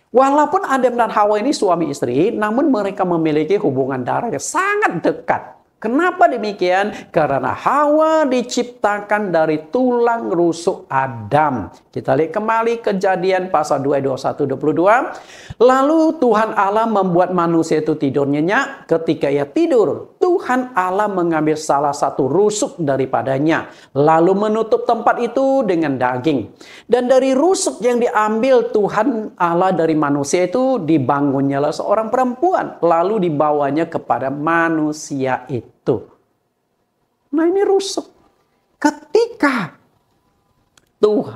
Walaupun Adam dan Hawa ini suami istri, namun mereka memiliki hubungan darah yang sangat dekat. Kenapa demikian? Karena Hawa diciptakan dari tulang rusuk Adam. Kita lihat kembali Kejadian pasal 2, 21, 22. Lalu Tuhan Allah membuat manusia itu tidur nyenyak. Ketika ia tidur, Tuhan Allah mengambil salah satu rusuk daripadanya. Lalu menutup tempat itu dengan daging. Dan dari rusuk yang diambil Tuhan Allah dari manusia itu, dibangunnyalah seorang perempuan. Lalu dibawanya kepada manusia itu. Nah ini rusuk. Ketika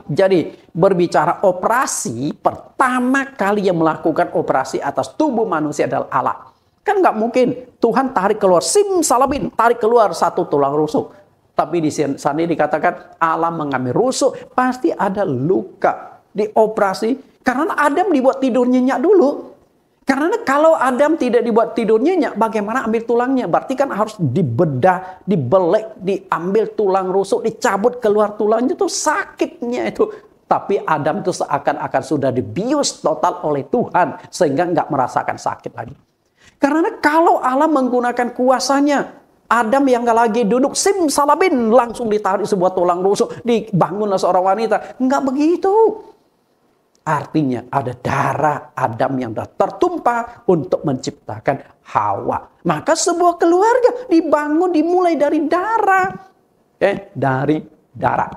jadi berbicara operasi, pertama kali yang melakukan operasi atas tubuh manusia adalah Allah. Kan nggak mungkin Tuhan tarik keluar, simsalabim tarik keluar satu tulang rusuk. Tapi di sana dikatakan Allah mengambil rusuk, pasti ada luka di operasi. Karena Adam dibuat tidur nyenyak dulu. Karena kalau Adam tidak dibuat tidur nyenyak, bagaimana ambil tulangnya? Berarti kan harus dibedah, dibelek, diambil tulang rusuk, dicabut keluar tulangnya, itu sakitnya itu. Tapi Adam itu seakan-akan sudah dibius total oleh Tuhan, sehingga nggak merasakan sakit lagi. Karena kalau Allah menggunakan kuasanya, Adam yang nggak lagi duduk simsalabim langsung ditarik sebuah tulang rusuk, dibangunlah seorang wanita. Nggak begitu. Artinya ada darah Adam yang sudah tertumpah untuk menciptakan Hawa. Maka sebuah keluarga dibangun dimulai dari darah. Dari darah.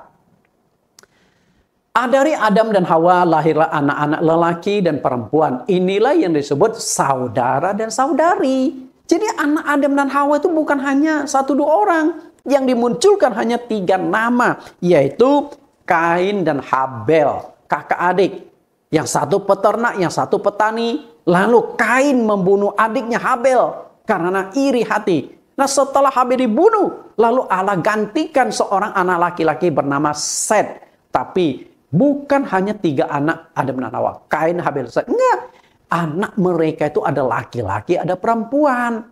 Dari Adam dan Hawa lahirlah anak-anak lelaki dan perempuan. Inilah yang disebut saudara dan saudari. Jadi anak Adam dan Hawa itu bukan hanya 1-2 orang. Yang dimunculkan hanya 3 nama. Yaitu Kain dan Habel. Kakak adik. Yang satu peternak, yang satu petani. Lalu Kain membunuh adiknya Habel karena iri hati. Nah setelah Habel dibunuh, lalu Allah gantikan seorang anak laki-laki bernama Set. Tapi bukan hanya 3 anak Adam dan Hawa. Kain, Habel, Set. Enggak. Anak mereka itu ada laki-laki, ada perempuan.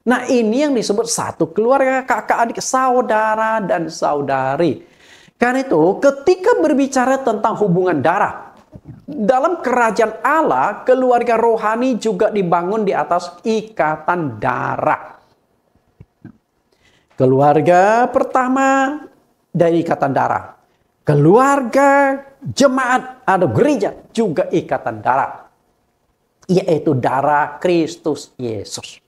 Nah ini yang disebut satu keluarga, kakak adik, saudara dan saudari. Karena itu ketika berbicara tentang hubungan darah, dalam kerajaan Allah, keluarga rohani juga dibangun di atas ikatan darah. Keluarga pertama dari ikatan darah. Keluarga jemaat atau gereja juga ikatan darah. Yaitu darah Kristus Yesus.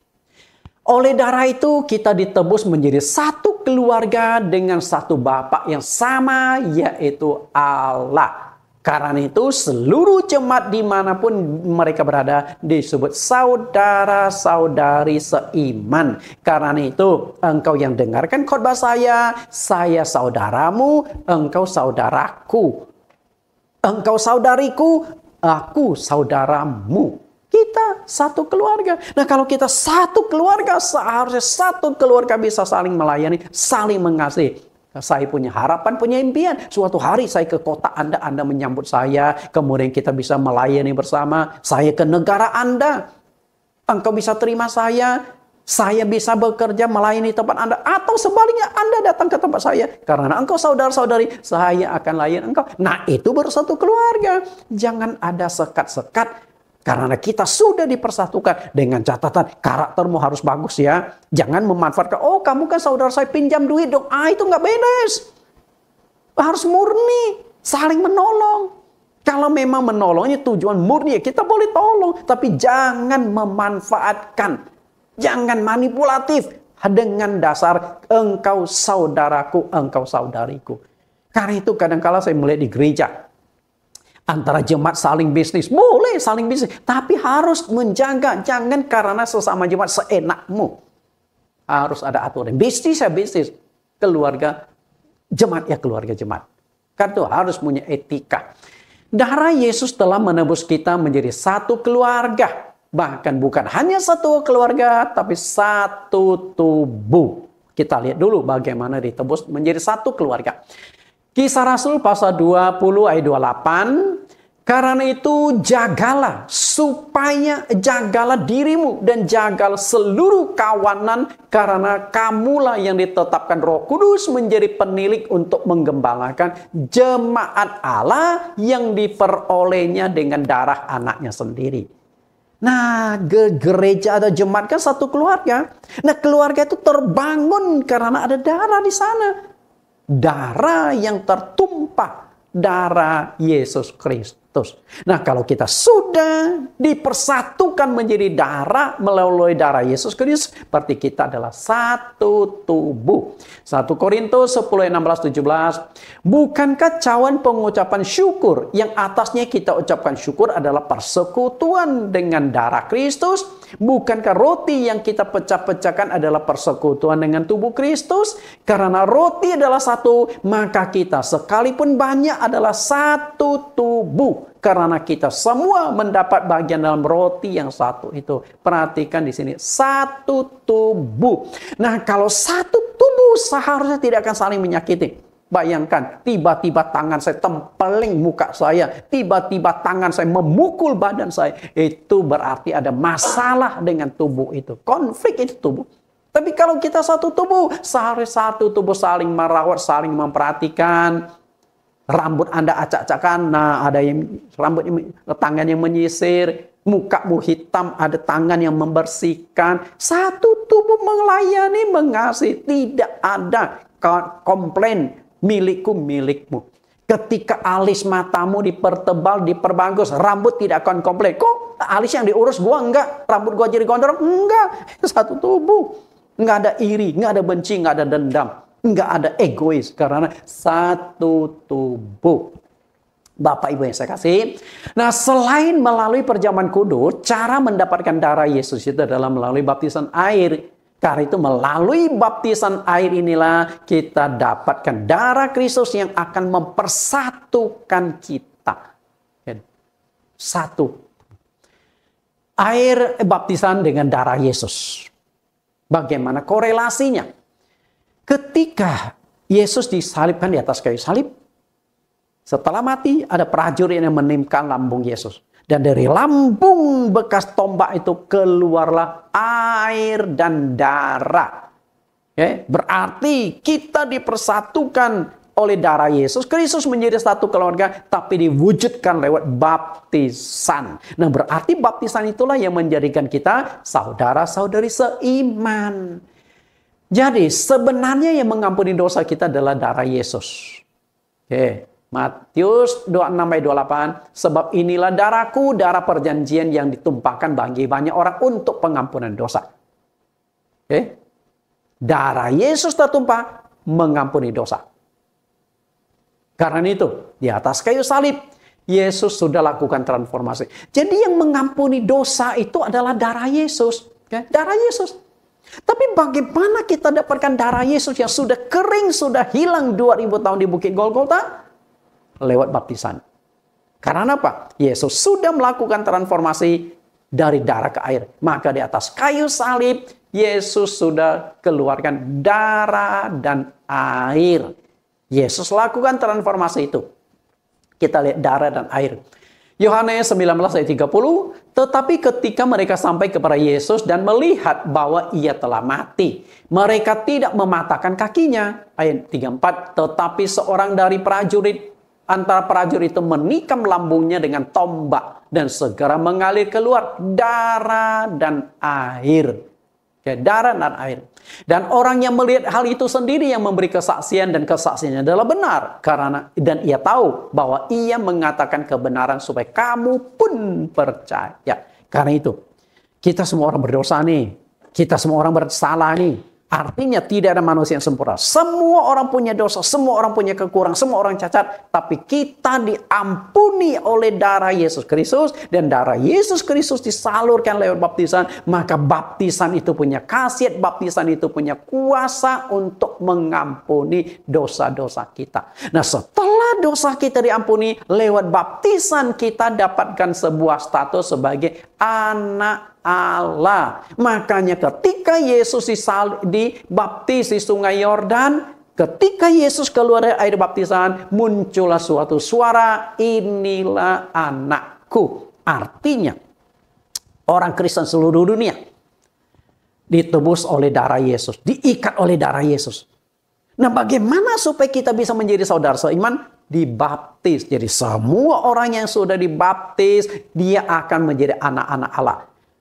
Oleh darah itu kita ditebus menjadi satu keluarga dengan satu Bapa yang sama, yaitu Allah. Karena itu seluruh jemaat dimanapun mereka berada disebut saudara-saudari seiman. Karena itu engkau yang dengarkan khotbah saya saudaramu, engkau saudaraku. Engkau saudariku, aku saudaramu. Kita satu keluarga. Nah kalau kita satu keluarga, seharusnya satu keluarga bisa saling melayani, saling mengasihi. Saya punya harapan, punya impian. Suatu hari saya ke kota Anda, Anda menyambut saya. Kemudian kita bisa melayani bersama. Saya ke negara Anda. Engkau bisa terima saya bisa bekerja melayani tempat Anda. Atau sebaliknya Anda datang ke tempat saya. Karena engkau saudara-saudari, saya akan layani engkau. Nah itu baru satu keluarga. Jangan ada sekat-sekat. Karena kita sudah dipersatukan dengan catatan karaktermu harus bagus ya. Jangan memanfaatkan, oh kamu kan saudara saya pinjam duit dong. Itu nggak beres. Harus murni, saling menolong. Kalau memang menolongnya tujuan murni, ya kita boleh tolong. Tapi jangan memanfaatkan. Jangan manipulatif dengan dasar engkau saudaraku, engkau saudariku. Karena itu kadang-kala saya melihat di gereja. Antara jemaat saling bisnis, boleh saling bisnis. Tapi harus menjaga, jangan karena sesama jemaat seenakmu. Harus ada aturan. Bisnis ya bisnis. Keluarga jemaat ya keluarga jemaat. Karena itu harus punya etika. Darah Yesus telah menebus kita menjadi satu keluarga. Bahkan bukan hanya satu keluarga, tapi satu tubuh. Kita lihat dulu bagaimana ditebus menjadi satu keluarga. Kisah Rasul pasal 20 ayat 28. Karena itu jagalah dirimu dan jagalah seluruh kawanan, karena kamulah yang ditetapkan Roh Kudus menjadi penilik untuk menggembalakan jemaat Allah yang diperolehnya dengan darah anaknya sendiri. Nah, gereja atau jemaat kan satu keluarga. Nah, keluarga itu terbangun karena ada darah di sana. Darah yang tertumpah, darah Yesus Kristus. Nah, kalau kita sudah dipersatukan menjadi darah melalui darah Yesus Kristus, berarti kita adalah satu tubuh. 1 Korintus 10, 16, 17. Bukankah cawan pengucapan syukur yang atasnya kita ucapkan syukur adalah persekutuan dengan darah Kristus? Bukankah roti yang kita pecah-pecahkan adalah persekutuan dengan tubuh Kristus? Karena roti adalah satu, maka kita sekalipun banyak adalah satu tubuh. Karena kita semua mendapat bagian dalam roti yang satu itu. Perhatikan di sini, satu tubuh. Nah, kalau satu tubuh seharusnya tidak akan saling menyakiti. Bayangkan, tiba-tiba tangan saya tempeling muka saya. Tiba-tiba tangan saya memukul badan saya. Itu berarti ada masalah dengan tubuh itu. Konflik itu tubuh. Tapi kalau kita satu tubuh saling merawat, saling memperhatikan. Rambut Anda acak-acakan, nah ada yang rambut tangan yang menyisir, mukamu hitam, ada tangan yang membersihkan. Satu tubuh melayani, mengasihi, tidak ada komplain milikmu. Ketika alis matamu dipertebal, diperbagus, rambut tidak akan komplain. Kok alis yang diurus gua enggak, rambut gua jadi gondrong? Enggak, satu tubuh. Enggak ada iri, enggak ada benci, enggak ada dendam. Enggak ada egois, karena satu tubuh. Bapak Ibu yang saya kasih. Nah, selain melalui perjamuan kudus, cara mendapatkan darah Yesus itu adalah melalui baptisan air. Karena itu melalui baptisan air inilah kita dapatkan darah Kristus yang akan mempersatukan kita. Satu. Air baptisan dengan darah Yesus. Bagaimana korelasinya? Ketika Yesus disalibkan di atas kayu salib, setelah mati ada prajurit yang menimpa lambung Yesus. Dan dari lambung bekas tombak itu keluarlah air dan darah. Berarti kita dipersatukan oleh darah Yesus. Kristus menjadi satu keluarga, tapi diwujudkan lewat baptisan. Nah, berarti baptisan itulah yang menjadikan kita saudara-saudari seiman. Jadi sebenarnya yang mengampuni dosa kita adalah darah Yesus. Matius 26 ayat 28. Sebab inilah darahku, darah perjanjian yang ditumpahkan bagi banyak orang untuk pengampunan dosa. Darah Yesus tertumpah mengampuni dosa. Karena itu di atas kayu salib Yesus sudah lakukan transformasi. Jadi yang mengampuni dosa itu adalah darah Yesus. Darah Yesus. Tapi bagaimana kita dapatkan darah Yesus yang sudah kering, sudah hilang 2000 tahun di Bukit Golgota? Lewat baptisan. Karena apa? Yesus sudah melakukan transformasi dari darah ke air. Maka di atas kayu salib, Yesus sudah keluarkan darah dan air. Yesus lakukan transformasi itu. Kita lihat darah dan air. Yohanes 19 ayat 30, tetapi ketika mereka sampai kepada Yesus dan melihat bahwa ia telah mati, mereka tidak mematahkan kakinya. Ayat 34, tetapi seorang dari antara prajurit itu menikam lambungnya dengan tombak dan segera mengalir keluar darah dan air. Darah dan air. Dan orang yang melihat hal itu sendiri yang memberi kesaksian, dan kesaksiannya adalah benar. Dan ia tahu bahwa ia mengatakan kebenaran supaya kamu pun percaya. Karena itu, kita semua orang berdosa nih. Kita semua orang bersalah nih. Artinya tidak ada manusia yang sempurna. Semua orang punya dosa, semua orang punya kekurangan, semua orang cacat. Tapi kita diampuni oleh darah Yesus Kristus. Dan darah Yesus Kristus disalurkan lewat baptisan. Maka baptisan itu punya khasiat, baptisan itu punya kuasa untuk mengampuni dosa-dosa kita. Nah, setelah dosa kita diampuni, lewat baptisan kita dapatkan sebuah status sebagai anak Allah. Makanya ketika Yesus dibaptis di Sungai Yordan, ketika Yesus keluar dari air baptisan, muncullah suatu suara, inilah anakku. Artinya, orang Kristen seluruh dunia ditebus oleh darah Yesus, diikat oleh darah Yesus. Nah, bagaimana supaya kita bisa menjadi saudara seiman? Dibaptis. Jadi semua orang yang sudah dibaptis, dia akan menjadi anak-anak Allah.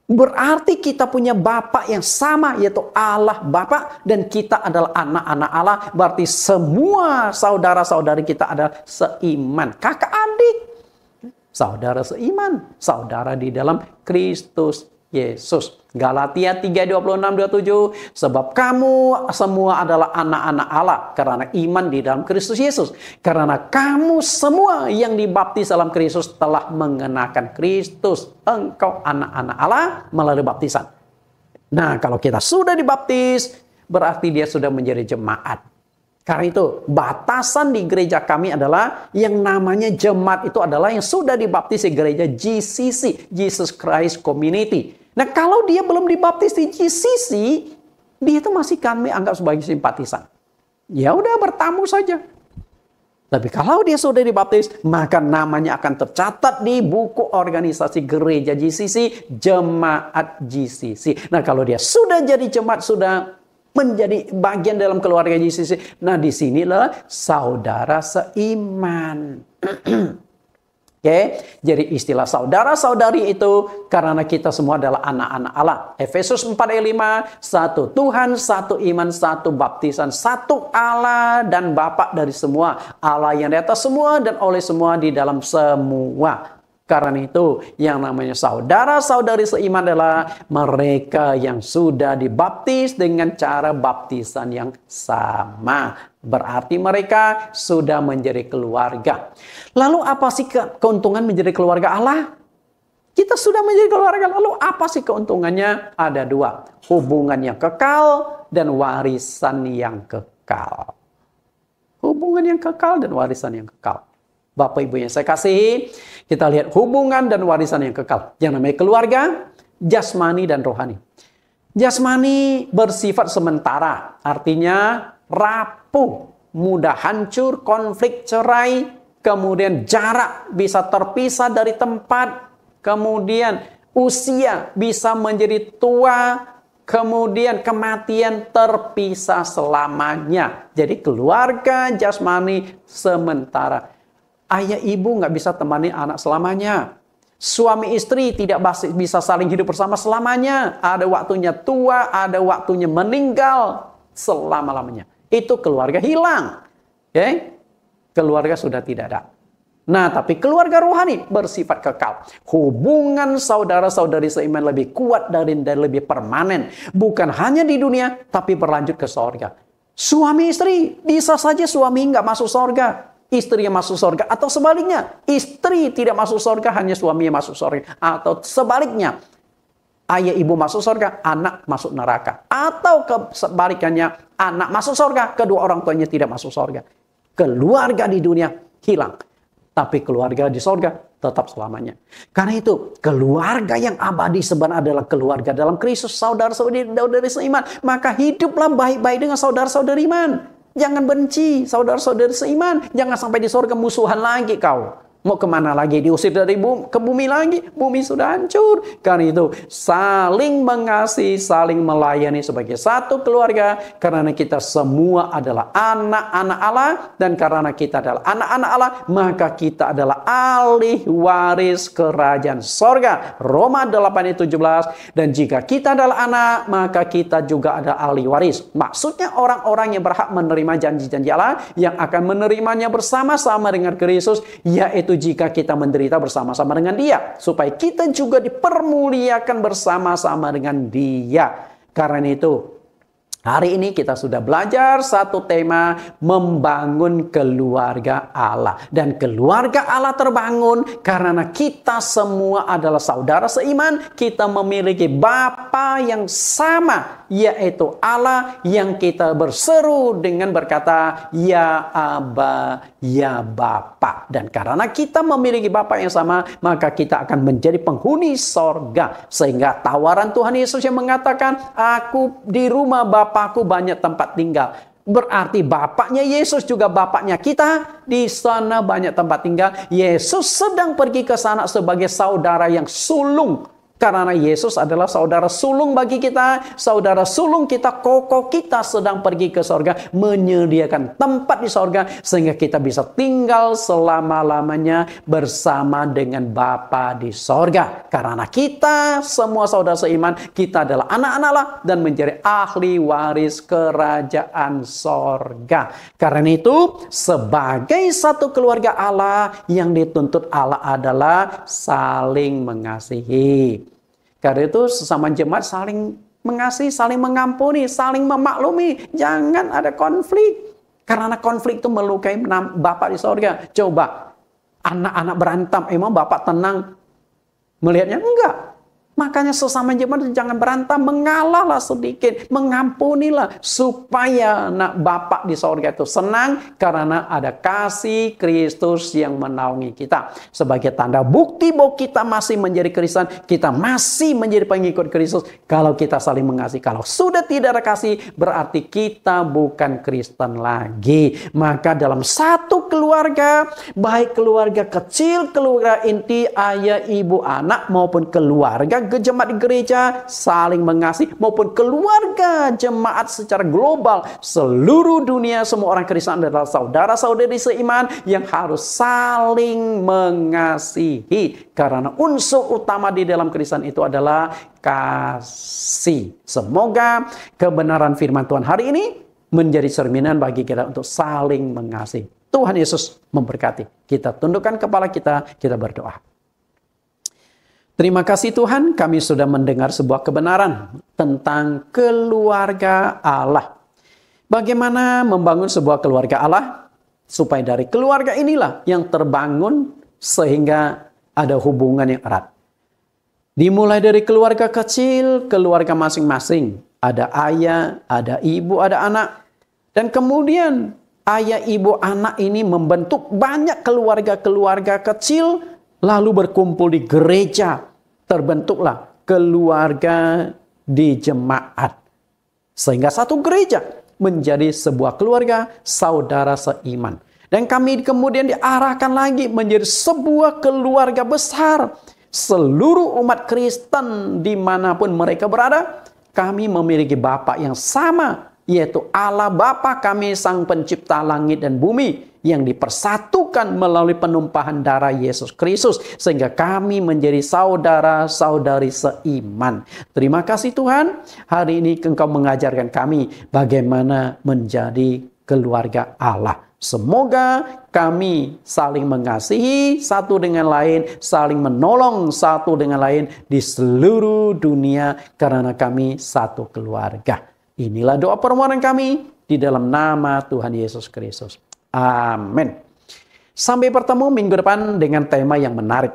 Berarti kita punya Bapa yang sama, yaitu Allah Bapa, dan kita adalah anak-anak Allah. Berarti semua saudara-saudari kita adalah seiman. Kakak adik, saudara seiman, saudara di dalam Kristus Yesus. Galatia 3:26-27, sebab kamu semua adalah anak-anak Allah karena iman di dalam Kristus Yesus. Karena kamu semua yang dibaptis dalam Kristus telah mengenakan Kristus. Engkau anak-anak Allah melalui baptisan. Nah, kalau kita sudah dibaptis, berarti dia sudah menjadi jemaat. Karena itu, batasan di gereja kami adalah yang namanya jemaat itu adalah yang sudah dibaptis di gereja GCC, Jesus Christ Community. Nah, kalau dia belum dibaptis di GCC, dia itu masih kami anggap sebagai simpatisan. Ya udah, bertamu saja. Tapi kalau dia sudah dibaptis, maka namanya akan tercatat di buku organisasi gereja GCC, jemaat GCC. Nah, kalau dia sudah jadi jemaat, sudah menjadi bagian dalam keluarga GCC, nah disinilah saudara seiman. Oke, jadi istilah saudara-saudari itu karena kita semua adalah anak-anak Allah. Efesus 4 ayat 5, satu Tuhan, satu iman, satu baptisan, satu Allah dan Bapa dari semua. Allah yang di atas semua dan oleh semua di dalam semua. Karena itu yang namanya saudara-saudari seiman adalah mereka yang sudah dibaptis dengan cara baptisan yang sama. Berarti mereka sudah menjadi keluarga. Lalu apa sih keuntungan menjadi keluarga Allah? Kita sudah menjadi keluarga. Lalu apa sih keuntungannya? Ada dua. Hubungan yang kekal dan warisan yang kekal. Hubungan yang kekal dan warisan yang kekal. Bapak Ibu yang saya kasihi, kita lihat hubungan dan warisan yang kekal. Yang namanya keluarga, jasmani dan rohani. Jasmani bersifat sementara, artinya rapuh, mudah hancur, konflik, cerai, kemudian jarak bisa terpisah dari tempat, kemudian usia bisa menjadi tua, kemudian kematian terpisah selamanya. Jadi keluarga jasmani sementara. Ayah ibu nggak bisa temani anak selamanya. Suami istri tidak bisa saling hidup bersama selamanya. Ada waktunya tua, ada waktunya meninggal selama-lamanya. Itu keluarga hilang. Okay? Keluarga sudah tidak ada. Nah, tapi keluarga rohani bersifat kekal. Hubungan saudara-saudari seiman lebih kuat dan lebih permanen. Bukan hanya di dunia, tapi berlanjut ke sorga. Suami istri, bisa saja suami nggak masuk sorga. Istri yang masuk surga, atau sebaliknya, istri tidak masuk surga, hanya suami yang masuk surga, atau sebaliknya, ayah ibu masuk surga, anak masuk neraka, atau sebaliknya, anak masuk surga, kedua orang tuanya tidak masuk surga. Keluarga di dunia hilang, tapi keluarga di surga tetap selamanya. Karena itu, keluarga yang abadi sebenarnya adalah keluarga dalam Kristus, saudara-saudari seiman. Maka hiduplah baik-baik dengan saudara-saudari iman. Jangan benci saudara-saudari seiman. Jangan sampai di surga musuhan lagi kau. Mau kemana lagi? Diusir dari ke bumi lagi? Bumi sudah hancur. Karena itu saling mengasihi, saling melayani sebagai satu keluarga. Karena kita semua adalah anak-anak Allah. Dan karena kita adalah anak-anak Allah, maka kita adalah ahli waris kerajaan sorga. Roma 8:17. Dan jika kita adalah anak, maka kita juga ada ahli waris. Maksudnya orang-orang yang berhak menerima janji-janji Allah, yang akan menerimanya bersama-sama dengan Kristus, yaitu jika kita menderita bersama-sama dengan Dia, supaya kita juga dipermuliakan bersama-sama dengan Dia. Karena itu, hari ini kita sudah belajar satu tema, membangun keluarga Allah. Dan keluarga Allah terbangun karena kita semua adalah saudara seiman. Kita memiliki Bapa yang sama, yaitu Allah, yang kita berseru dengan berkata, Ya Aba, Ya Bapa. Dan karena kita memiliki Bapa yang sama, maka kita akan menjadi penghuni sorga. Sehingga tawaran Tuhan Yesus yang mengatakan, Aku di rumah Bapakku banyak tempat tinggal. Berarti Bapaknya Yesus juga Bapaknya kita. Di sana banyak tempat tinggal. Yesus sedang pergi ke sana sebagai saudara yang sulung. Karena Yesus adalah saudara sulung bagi kita. Saudara sulung kita, koko kita sedang pergi ke sorga. Menyediakan tempat di sorga. Sehingga kita bisa tinggal selama-lamanya bersama dengan Bapa di sorga. Karena kita semua saudara seiman, kita adalah anak-anak Allah dan menjadi ahli waris kerajaan sorga. Karena itu, sebagai satu keluarga Allah, yang dituntut Allah adalah saling mengasihi. Karena itu sesama jemaat saling mengasihi, saling mengampuni, saling memaklumi. Jangan ada konflik. Karena konflik itu melukai Bapa di sorga. Coba anak-anak berantem, emang Bapak tenang melihatnya? Enggak. Makanya sesama jemaat jangan berantem, mengalahlah sedikit, mengampunilah supaya nak Bapa di sorga itu senang karena ada kasih Kristus yang menaungi kita. Sebagai tanda bukti bahwa kita masih menjadi Kristen, kita masih menjadi pengikut Kristus kalau kita saling mengasihi. Kalau sudah tidak ada kasih, berarti kita bukan Kristen lagi. Maka dalam satu keluarga, baik keluarga kecil, keluarga inti, ayah, ibu, anak, maupun keluarga jemaat di gereja saling mengasihi, maupun keluarga jemaat secara global seluruh dunia, semua orang Kristen adalah saudara-saudari seiman yang harus saling mengasihi, karena unsur utama di dalam Kristen itu adalah kasih. Semoga kebenaran firman Tuhan hari ini menjadi cerminan bagi kita untuk saling mengasihi. Tuhan Yesus memberkati. Kita tundukkan kepala kita, kita berdoa. Terima kasih Tuhan, kami sudah mendengar sebuah kebenaran tentang keluarga Allah. Bagaimana membangun sebuah keluarga Allah, supaya dari keluarga inilah yang terbangun sehingga ada hubungan yang erat. Dimulai dari keluarga kecil, keluarga masing-masing. Ada ayah, ada ibu, ada anak. Dan kemudian ayah, ibu, anak ini membentuk banyak keluarga-keluarga kecil, lalu berkumpul di gereja. Terbentuklah keluarga di jemaat. Sehingga satu gereja menjadi sebuah keluarga saudara seiman. Dan kami kemudian diarahkan lagi menjadi sebuah keluarga besar. Seluruh umat Kristen dimanapun mereka berada, kami memiliki Bapa yang sama, yaitu Allah Bapa kami, Sang Pencipta langit dan bumi, yang dipersatukan melalui penumpahan darah Yesus Kristus, sehingga kami menjadi saudara-saudari seiman. Terima kasih Tuhan, hari ini Engkau mengajarkan kami bagaimana menjadi keluarga Allah. Semoga kami saling mengasihi satu dengan lain, saling menolong satu dengan lain di seluruh dunia, karena kami satu keluarga. Inilah doa permohonan kami di dalam nama Tuhan Yesus Kristus. Amin. Sampai bertemu minggu depan dengan tema yang menarik.